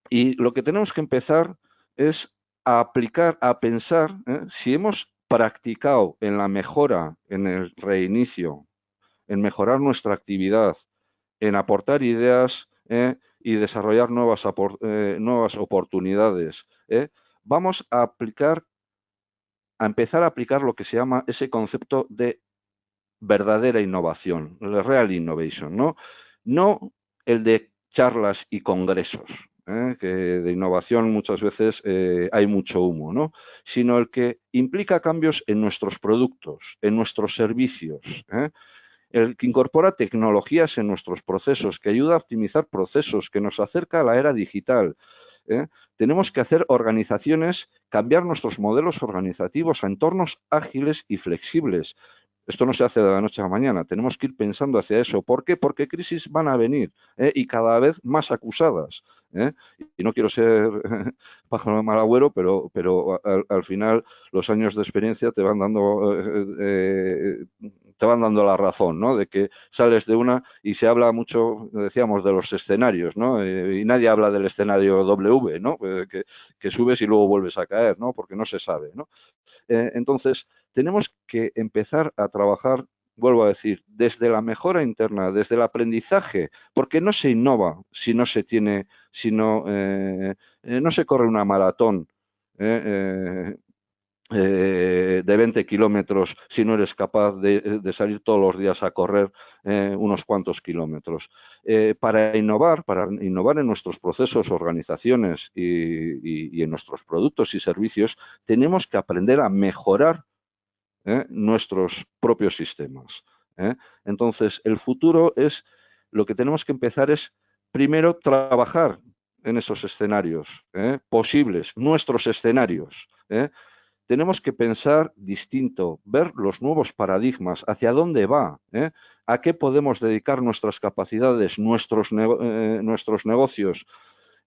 Y lo que tenemos que empezar es a aplicar, a pensar, si hemos practicado en la mejora, en el reinicio, en mejorar nuestra actividad, en aportar ideas y desarrollar nuevas oportunidades, vamos a empezar a aplicar lo que se llama ese concepto de verdadera innovación, el real innovation, ¿no? No el de charlas y congresos, que de innovación muchas veces hay mucho humo, ¿no? Sino el que implica cambios en nuestros productos, en nuestros servicios, el que incorpora tecnologías en nuestros procesos, que ayuda a optimizar procesos, que nos acerca a la era digital. Tenemos que hacer organizaciones, cambiar nuestros modelos organizativos a entornos ágiles y flexibles. Esto no se hace de la noche a la mañana, tenemos que ir pensando hacia eso. ¿Por qué? Porque crisis van a venir y cada vez más acusadas. ¿eh? Y no quiero ser pájaro de mal agüero, pero al final los años de experiencia te van dando la razón, ¿no? De que sales de una y se habla mucho, decíamos, de los escenarios, ¿no? Y nadie habla del escenario W, ¿no? Que subes y luego vuelves a caer, ¿no? Porque no se sabe, ¿no? Entonces, tenemos que empezar a trabajar, vuelvo a decir, desde la mejora interna, desde el aprendizaje, porque no se innova si no se tiene, no se corre una maratón de 20 kilómetros si no eres capaz de salir todos los días a correr unos cuantos kilómetros. Para innovar en nuestros procesos, organizaciones y en nuestros productos y servicios, tenemos que aprender a mejorar nuestros propios sistemas. Entonces, el futuro es, lo que tenemos que empezar es, primero, trabajar en esos escenarios posibles, nuestros escenarios. Tenemos que pensar distinto, ver los nuevos paradigmas, hacia dónde va, a qué podemos dedicar nuestras capacidades, nuestros negocios.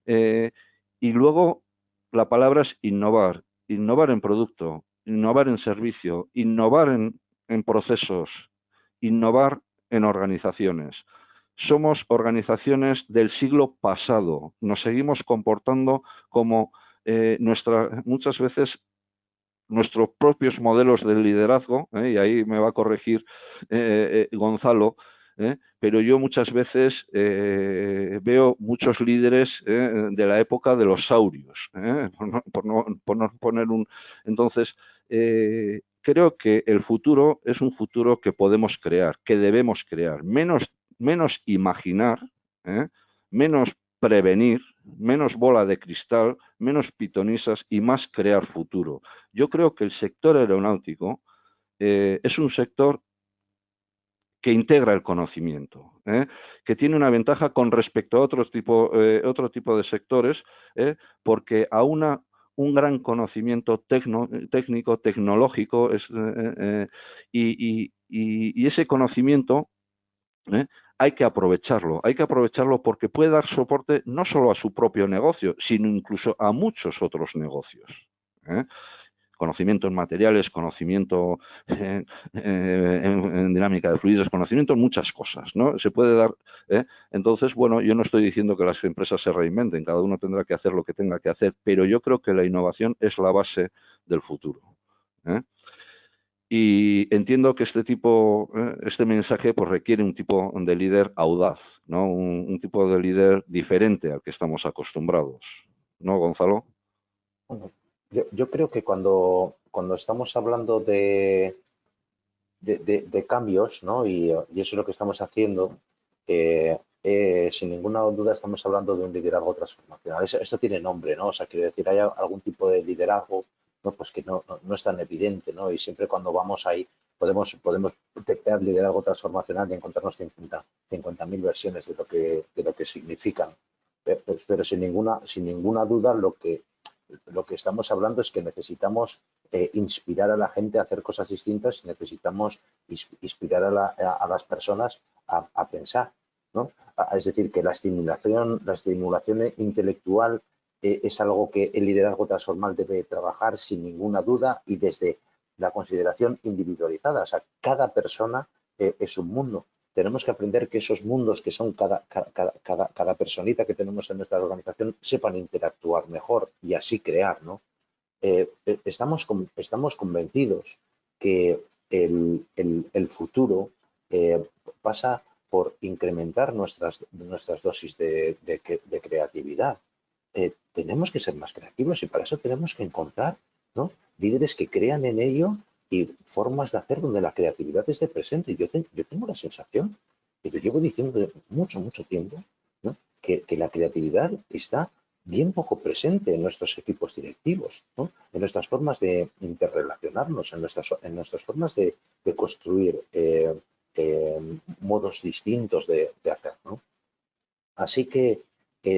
Y luego la palabra es innovar en producto, innovar en servicio, innovar en procesos, innovar en organizaciones. Somos organizaciones del siglo pasado, nos seguimos comportando como muchas veces nuestros propios modelos de liderazgo, y ahí me va a corregir Gonzalo, pero yo muchas veces veo muchos líderes de la época de los saurios, por no poner un... Entonces, creo que el futuro es un futuro que podemos crear, que debemos crear, menos imaginar, menos prevenir, menos bola de cristal, menos pitonisas y más crear futuro. Yo creo que el sector aeronáutico es un sector que integra el conocimiento, que tiene una ventaja con respecto a otro tipo de sectores, porque aúna un gran conocimiento técnico, tecnológico, y ese conocimiento hay que aprovecharlo porque puede dar soporte no solo a su propio negocio, sino incluso a muchos otros negocios. Conocimiento en materiales, conocimiento en dinámica de fluidos, conocimiento en muchas cosas, ¿no? Se puede dar. Entonces, bueno, yo no estoy diciendo que las empresas se reinventen, cada uno tendrá que hacer lo que tenga que hacer, pero yo creo que la innovación es la base del futuro. Y entiendo que este mensaje pues, requiere un tipo de líder audaz, ¿no? Un tipo de líder diferente al que estamos acostumbrados. ¿No, Gonzalo?
Bueno, yo creo que cuando estamos hablando de cambios, ¿no? Y eso es lo que estamos haciendo, sin ninguna duda estamos hablando de un liderazgo transformacional. Esto tiene nombre, ¿no? O sea, quiere decir, hay algún tipo de liderazgo, ¿no? Pues que no es tan evidente, ¿no? Y siempre cuando vamos ahí podemos detectar liderazgo transformacional y encontrarnos 50.000 versiones de lo que significan. Pero sin ninguna duda lo que estamos hablando es que necesitamos inspirar a la gente a hacer cosas distintas y necesitamos inspirar a las personas a pensar, ¿no? Es decir, que la estimulación intelectual es algo que el liderazgo transformal debe trabajar sin ninguna duda y desde la consideración individualizada. O sea, cada persona es un mundo. Tenemos que aprender que esos mundos que son cada personita que tenemos en nuestra organización sepan interactuar mejor y así crear, ¿no? Estamos convencidos que el futuro pasa por incrementar nuestras dosis de creatividad. Tenemos que ser más creativos y para eso tenemos que encontrar, ¿no? Líderes que crean en ello y formas de hacer donde la creatividad esté presente. Yo tengo la sensación, que lo llevo diciendo mucho tiempo, ¿no? que la creatividad está bien poco presente en nuestros equipos directivos, ¿no? En nuestras formas de interrelacionarnos, en nuestras formas de construir modos distintos de hacer, ¿no? Así que,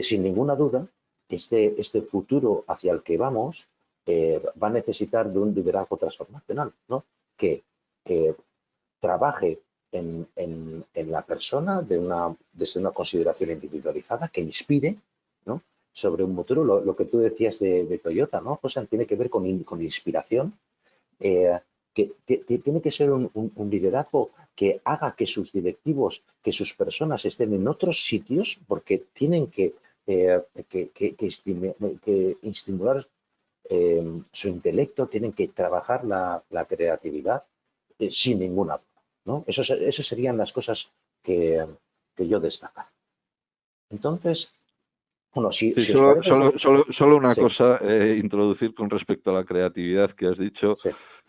sin ninguna duda, este futuro hacia el que vamos va a necesitar de un liderazgo transformacional, ¿no? Que trabaje en la persona desde una consideración individualizada, que inspire, ¿no? sobre un futuro, lo que tú decías de Toyota, ¿no, José? Tiene que ver con inspiración, que tiene que ser un liderazgo que haga que sus directivos, que sus personas estén en otros sitios, porque tienen que estimular su intelecto, tienen que trabajar la creatividad sin ninguna duda, ¿no? Esas serían las cosas que yo destaco. Entonces, bueno, si
Sí,
os parece...
solo una
Sí,
cosa, introducir con respecto a la creatividad que has dicho.
sí.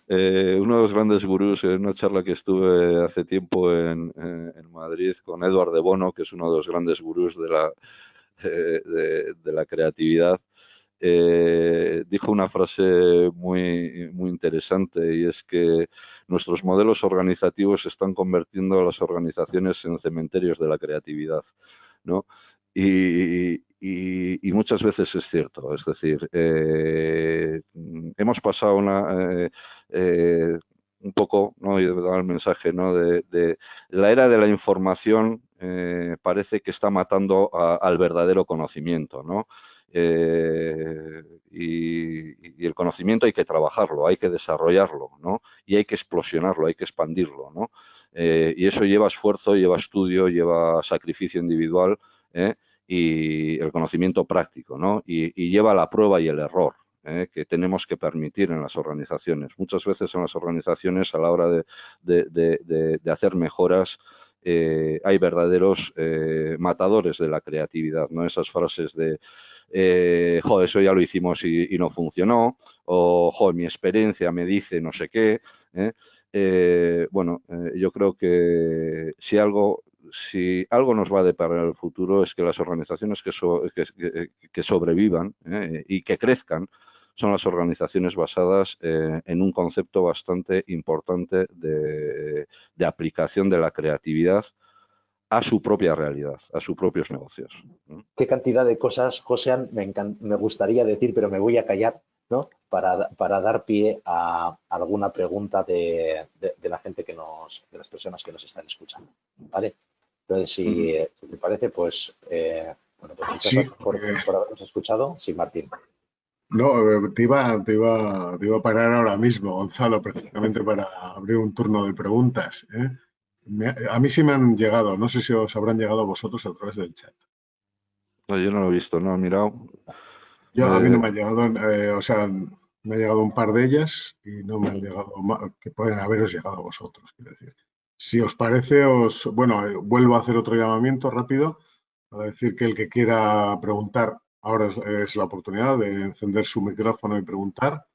Uno de los grandes gurús, en una charla que estuve hace tiempo en Madrid con Edward de Bono, que es uno de los grandes gurús de la creatividad, dijo una frase muy interesante, y es que nuestros modelos organizativos están convirtiendo a las organizaciones en cementerios de la creatividad, ¿no? Y muchas veces es cierto, es decir, hemos pasado un poco, ¿no? Y he dado el mensaje, ¿no? de la era de la información. Parece que está matando al verdadero conocimiento, ¿no? Y el conocimiento hay que trabajarlo, hay que desarrollarlo, ¿no? Y hay que explosionarlo, hay que expandirlo, ¿no? Y eso lleva esfuerzo, lleva estudio, lleva sacrificio individual, ¿eh? Y el conocimiento práctico, ¿no? Y lleva la prueba y el error, que tenemos que permitir en las organizaciones. Muchas veces en las organizaciones, a la hora de hacer mejoras, hay verdaderos matadores de la creatividad, ¿no? Esas frases de joder, eso ya lo hicimos y no funcionó, o joder, mi experiencia me dice no sé qué. Yo creo que si algo nos va a deparar el futuro, es que las organizaciones que sobrevivan y que crezcan son las organizaciones basadas en un concepto bastante importante de aplicación de la creatividad a su propia realidad, a sus propios negocios.
Qué cantidad de cosas, José, me gustaría decir, pero me voy a callar, ¿no? Para dar pie a alguna pregunta de la gente de las personas que nos están escuchando, ¿vale? Entonces, si te parece, pues, bueno, pues muchas
Sí,
gracias por habernos escuchado. Sí, Martín.
no, te iba a parar ahora mismo, Gonzalo, precisamente para abrir un turno de preguntas, ¿eh? A mí sí me han llegado, no sé si os habrán llegado a vosotros a través del chat.
No, yo no lo he visto, no he mirado.
A mí no me han llegado, o sea, me ha llegado un par de ellas y no me han llegado que pueden haberos llegado a vosotros, quiero decir. Si os parece, bueno, vuelvo a hacer otro llamamiento rápido para decir que el que quiera preguntar, ahora es la oportunidad de encender su micrófono y preguntar.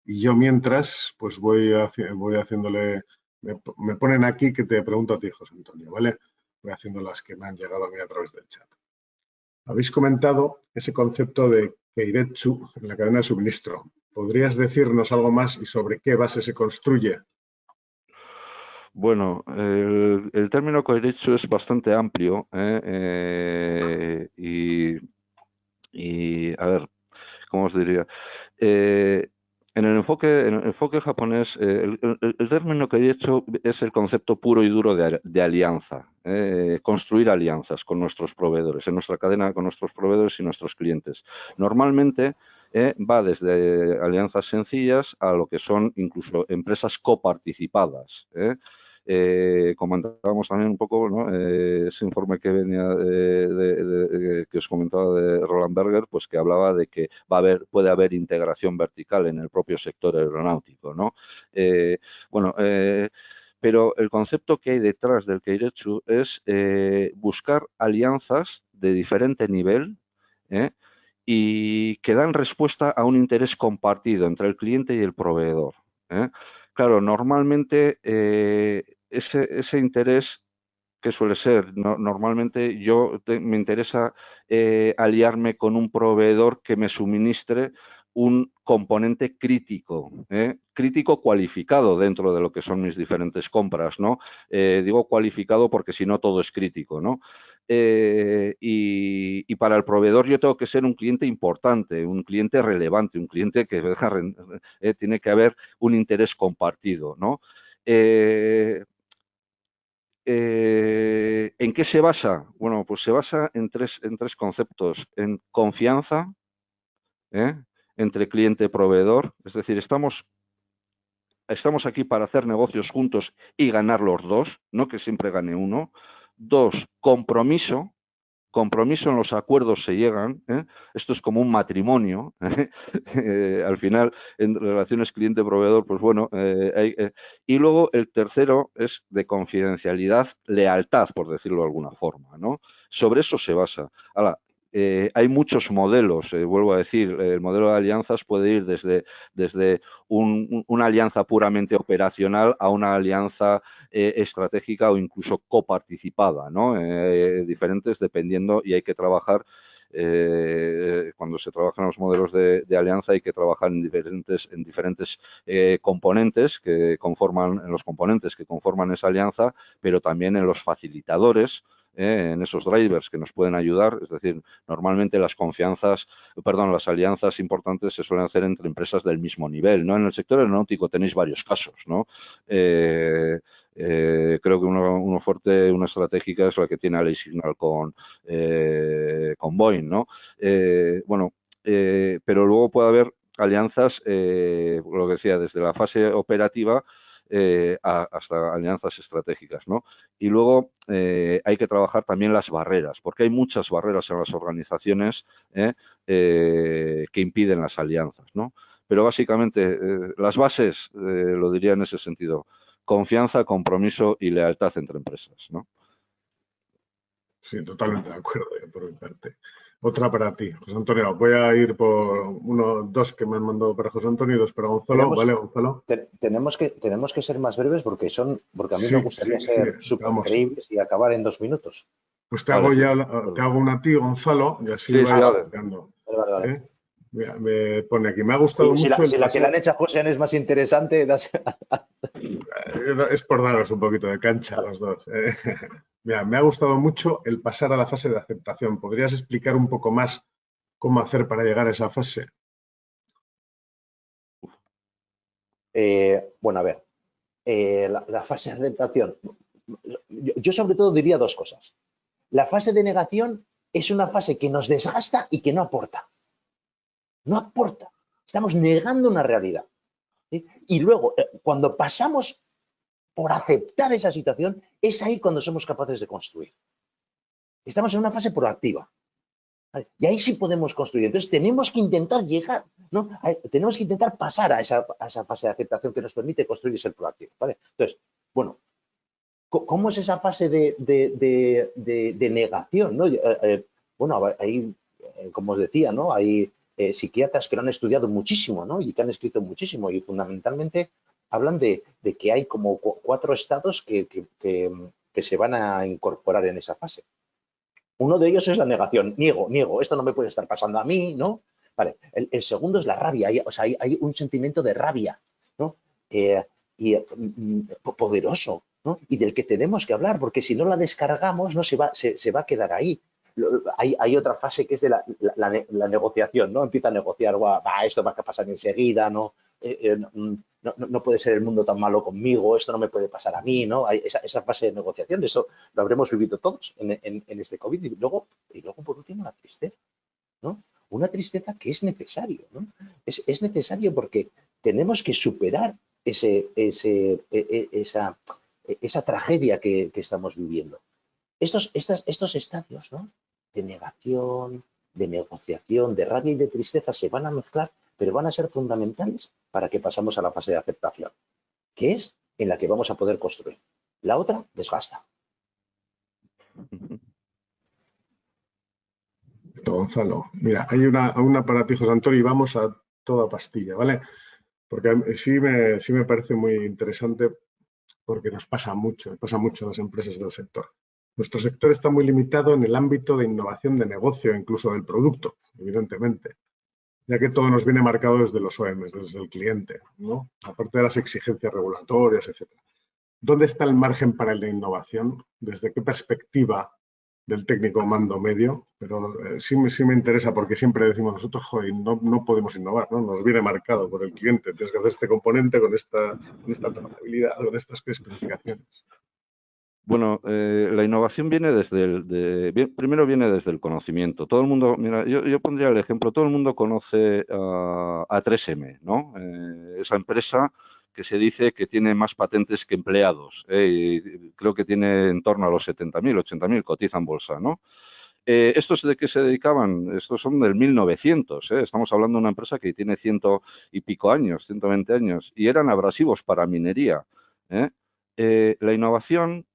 Y yo mientras, pues voy haciéndole, me ponen aquí que te pregunto a ti, José Antonio, ¿vale? Voy haciendo las que me han llegado a mí a través del chat. Habéis comentado ese concepto de Keiretsu en la cadena de suministro. ¿Podrías decirnos algo más y sobre qué base se construye?
Bueno, el término Keiretsu es bastante amplio, y a ver, ¿cómo os diría? En el enfoque japonés, el término Keiretsu es el concepto puro y duro de alianza, construir alianzas con nuestros proveedores, en nuestra cadena con nuestros proveedores y nuestros clientes. Normalmente va desde alianzas sencillas a lo que son incluso empresas coparticipadas. Comentábamos también un poco, ¿no? Ese informe que venía que os comentaba de Roland Berger, pues que hablaba de que puede haber integración vertical en el propio sector aeronáutico, ¿no? Pero el concepto que hay detrás del Keiretsu es buscar alianzas de diferente nivel, y que dan respuesta a un interés compartido entre el cliente y el proveedor. Claro, normalmente ese interés, que suele ser, normalmente me interesa aliarme con un proveedor que me suministre un componente crítico cualificado dentro de lo que son mis diferentes compras, ¿no? Digo cualificado porque si no todo es crítico, ¿no? Y para el proveedor yo tengo que ser un cliente importante, un cliente relevante, un cliente que tiene que haber un interés compartido, ¿no? ¿En qué se basa? Bueno, pues se basa en tres conceptos. En confianza, entre cliente y proveedor. Es decir, estamos aquí para hacer negocios juntos y ganar los dos, no que siempre gane uno. Dos, compromiso. Compromiso en los acuerdos se llegan. Esto es como un matrimonio. Al final, en relaciones cliente-proveedor, pues bueno. Y luego el tercero es de confidencialidad, lealtad, por decirlo de alguna forma, ¿no? Sobre eso se basa. Ahora, hay muchos modelos, vuelvo a decir, el modelo de alianzas puede ir desde una alianza puramente operacional a una alianza estratégica o incluso coparticipada, ¿no? Diferentes dependiendo, y hay que trabajar, cuando se trabajan los modelos de alianza hay que trabajar en diferentes componentes que conforman, en los componentes que conforman esa alianza, pero también en los facilitadores, en esos drivers que nos pueden ayudar. Es decir, normalmente las alianzas importantes se suelen hacer entre empresas del mismo nivel, ¿no? En el sector aeronáutico tenéis varios casos, ¿no? Creo que uno fuerte, una estratégica es la que tiene LA Signal con Boeing, ¿no? Pero luego puede haber alianzas, lo que decía, desde la fase operativa hasta alianzas estratégicas, ¿no? Y luego hay que trabajar también las barreras, porque hay muchas barreras en las organizaciones que impiden las alianzas, ¿no? Pero básicamente las bases, lo diría en ese sentido, confianza, compromiso y lealtad entre empresas, ¿no?
Sí, totalmente de acuerdo, por mi parte. Otra para ti, José Antonio. Voy a ir por dos que me han mandado para José Antonio y dos para Gonzalo. ¿Vale, Gonzalo?
Tenemos que ser más breves porque a mí me gustaría ser súper
vamos.
creíbles y acabar en 2 minutos.
Pues te hago una a ti, Gonzalo, y así vas explicando.
Vale.
Mira, me pone aquí, me ha gustado mucho.
Si la que le han hecho a José es más interesante,
es por daros un poquito de cancha a los dos. Mira, me ha gustado mucho el pasar a la fase de aceptación. ¿Podrías explicar un poco más cómo hacer para llegar a esa fase?
Bueno, a ver, la fase de aceptación. Yo sobre todo diría 2 cosas. La fase de negación es una fase que nos desgasta y que no aporta. No aporta. Estamos negando una realidad. ¿Sí? Y luego, cuando pasamos por aceptar esa situación, es ahí cuando somos capaces de construir. Estamos en una fase proactiva. ¿Vale? Y ahí sí podemos construir. Entonces tenemos que intentar llegar, ¿no? Tenemos que intentar pasar a esa fase de aceptación que nos permite construir y ser proactivo. ¿Vale? Entonces, bueno, ¿cómo es esa fase de negación? ¿No? Bueno, hay, como os decía, ¿no? Hay psiquiatras que lo han estudiado muchísimo, ¿no? Y que han escrito muchísimo y fundamentalmente hablan de que hay como 4 estados que se van a incorporar en esa fase. Uno de ellos es la negación. Niego, esto no me puede estar pasando a mí, ¿no? Vale. El segundo es la rabia. Hay un sentimiento de rabia, ¿no? Poderoso, ¿no? Y del que tenemos que hablar, porque si no la descargamos, no se va a quedar ahí. Hay otra fase que es de la negociación, ¿no? Empieza a negociar, esto va a pasar enseguida, ¿no? No puede ser el mundo tan malo conmigo, esto no me puede pasar a mí, ¿no? Hay esa fase de negociación, eso lo habremos vivido todos en este COVID. Y luego, por último, la tristeza, ¿no? Una tristeza que es necesario, ¿no? Es necesario porque tenemos que superar esa tragedia que estamos viviendo. Estos estadios, ¿no? De negación, de negociación, de rabia y de tristeza se van a mezclar, pero van a ser fundamentales para que pasemos a la fase de aceptación, que es en la que vamos a poder construir. La otra desgasta.
Gonzalo, mira, hay una para ti, José Antonio, y vamos a toda pastilla, ¿vale? Porque sí me parece muy interesante porque nos pasa mucho a las empresas del sector. Nuestro sector está muy limitado en el ámbito de innovación de negocio, incluso del producto, evidentemente, ya que todo nos viene marcado desde los OEMs, desde el cliente, ¿no? Aparte de las exigencias regulatorias, etcétera. ¿Dónde está el margen para la innovación? ¿Desde qué perspectiva del técnico mando medio? Pero sí me interesa porque siempre decimos nosotros, joder, no podemos innovar, ¿no? Nos viene marcado por el cliente. Tienes que hacer este componente con esta trazabilidad, con estas especificaciones.
Bueno, la innovación viene primero viene desde el conocimiento. Todo el mundo, mira, yo pondría el ejemplo, todo el mundo conoce a 3M, ¿no? Esa empresa que se dice que tiene más patentes que empleados. Y creo que tiene en torno a los 70.000, 80.000, cotiza en bolsa, ¿no? ¿Estos de qué se dedicaban? Estos son del 1900, ¿eh? Estamos hablando de una empresa que tiene 100 y pico años, 120 años, y eran abrasivos para minería, ¿eh? La innovación,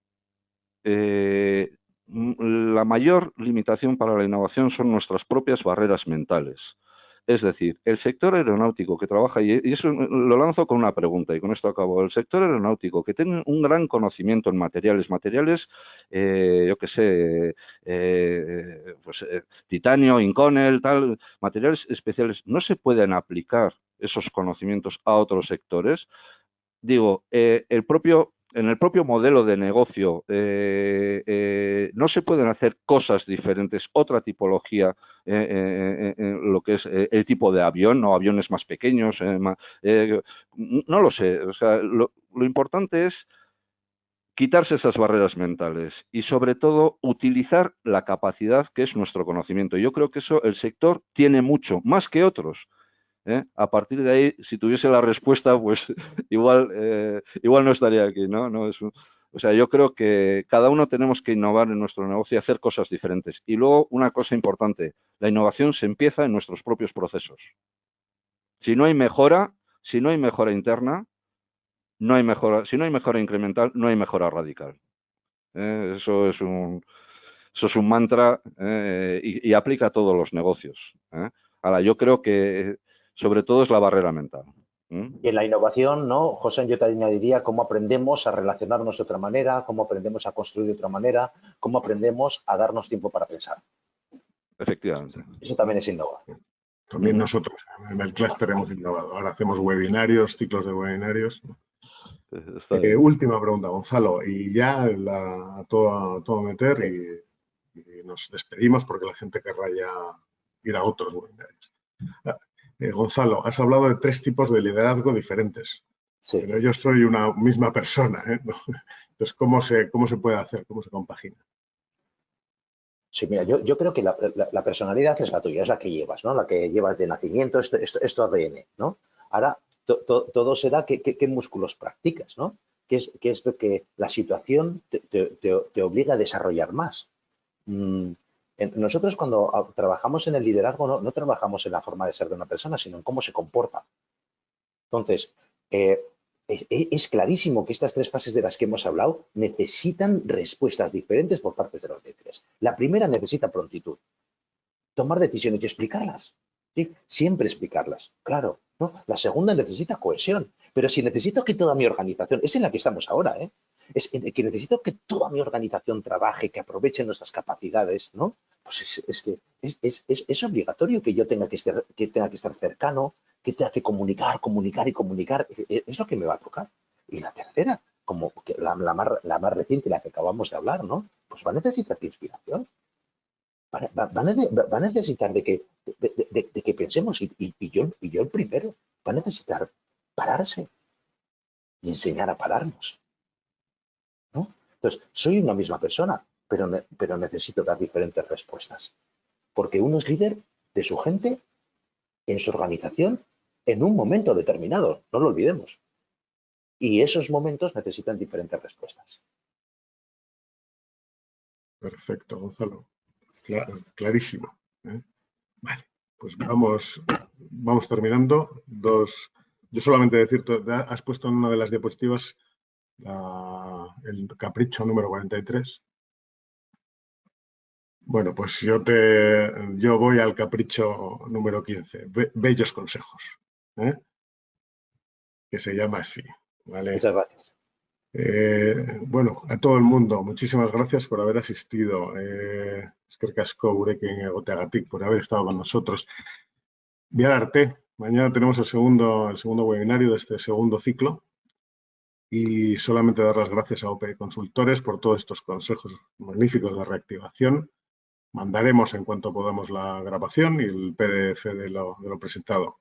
la mayor limitación para la innovación son nuestras propias barreras mentales. Es decir, el sector aeronáutico que trabaja, y eso lo lanzo con una pregunta y con esto acabo, el sector aeronáutico que tiene un gran conocimiento en materiales, yo qué sé, titanio, Inconel, tal, materiales especiales, no se pueden aplicar esos conocimientos a otros sectores. Digo, en el propio modelo de negocio no se pueden hacer cosas diferentes, otra tipología, lo que es el tipo de avión o aviones más pequeños. No lo sé. O sea, lo importante es quitarse esas barreras mentales y sobre todo utilizar la capacidad que es nuestro conocimiento. Yo creo que eso el sector tiene mucho, más que otros. A partir de ahí, si tuviese la respuesta, pues igual no estaría aquí, ¿no? O sea, yo creo que cada uno tenemos que innovar en nuestro negocio y hacer cosas diferentes. Y luego, una cosa importante, la innovación se empieza en nuestros propios procesos. Si no hay mejora interna, no hay mejora, si no hay mejora incremental, no hay mejora radical. Eso es un mantra y aplica a todos los negocios. Ahora, yo creo que sobre todo es la barrera mental.
Y en la innovación, ¿no, José? Yo te añadiría cómo aprendemos a relacionarnos de otra manera, cómo aprendemos a construir de otra manera, cómo aprendemos a darnos tiempo para pensar.
Efectivamente.
Eso también es innovar.
También nosotros en el clúster hemos innovado. Ahora hacemos webinarios, ciclos de webinarios. Última pregunta, Gonzalo, y ya a todo meter y nos despedimos porque la gente querrá ya ir a otros webinarios. Gonzalo, has hablado de 3 tipos de liderazgo diferentes,
Sí.
pero yo soy una misma persona, ¿eh? Entonces, ¿cómo se puede hacer? ¿Cómo se compagina?
Sí, mira, yo creo que la personalidad es la tuya, es la que llevas, ¿no? La que llevas de nacimiento, esto ADN, ¿no? Ahora, todo será qué músculos practicas, ¿no? ¿Qué es lo que la situación te obliga a desarrollar más? Nosotros cuando trabajamos en el liderazgo no trabajamos en la forma de ser de una persona, sino en cómo se comporta. Entonces, es clarísimo que estas 3 fases de las que hemos hablado necesitan respuestas diferentes por parte de los líderes. La primera necesita prontitud, tomar decisiones y explicarlas. ¿Sí? Siempre explicarlas, claro, ¿no? La segunda necesita cohesión, pero si necesito que toda mi organización, es en la que estamos ahora, es que necesito que toda mi organización trabaje, que aproveche nuestras capacidades, ¿no? Pues es obligatorio que yo tenga que estar cercano, que tenga que comunicar. Es lo que me va a tocar. Y la tercera, como que la más reciente, la que acabamos de hablar, ¿no? Pues va a necesitar inspiración. Va a necesitar de que pensemos, y yo el primero, va a necesitar pararse y enseñar a pararnos, ¿no? Entonces, soy una misma persona, pero necesito dar diferentes respuestas, porque uno es líder de su gente, en su organización, en un momento determinado, no lo olvidemos. Y esos momentos necesitan diferentes respuestas.
Perfecto, Gonzalo. Clarísimo. Vale, pues vamos terminando. Yo solamente decirte, has puesto en una de las diapositivas el capricho número 43. Bueno, pues yo voy al capricho número 15, bellos consejos, que se llama así, ¿vale?
Muchas gracias.
Bueno, a todo el mundo, muchísimas gracias por haber asistido. Eskerrik asko gurekin egoteagatik, por haber estado con nosotros. Bihar arte, mañana tenemos el segundo webinario de este segundo ciclo y solamente dar las gracias a OPE Consultores por todos estos consejos magníficos de reactivación. Mandaremos en cuanto podamos la grabación y el PDF de lo presentado.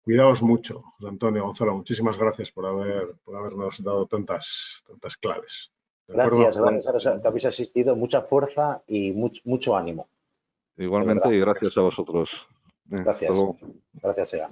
Cuidaos mucho, José Antonio, Gonzalo, muchísimas gracias por habernos dado tantas claves. ¿De acuerdo?
Gracias a los que habéis asistido. Mucha fuerza y mucho ánimo.
Igualmente, y gracias a vosotros. Hasta
Gracias.
luego.
Gracias, Ea.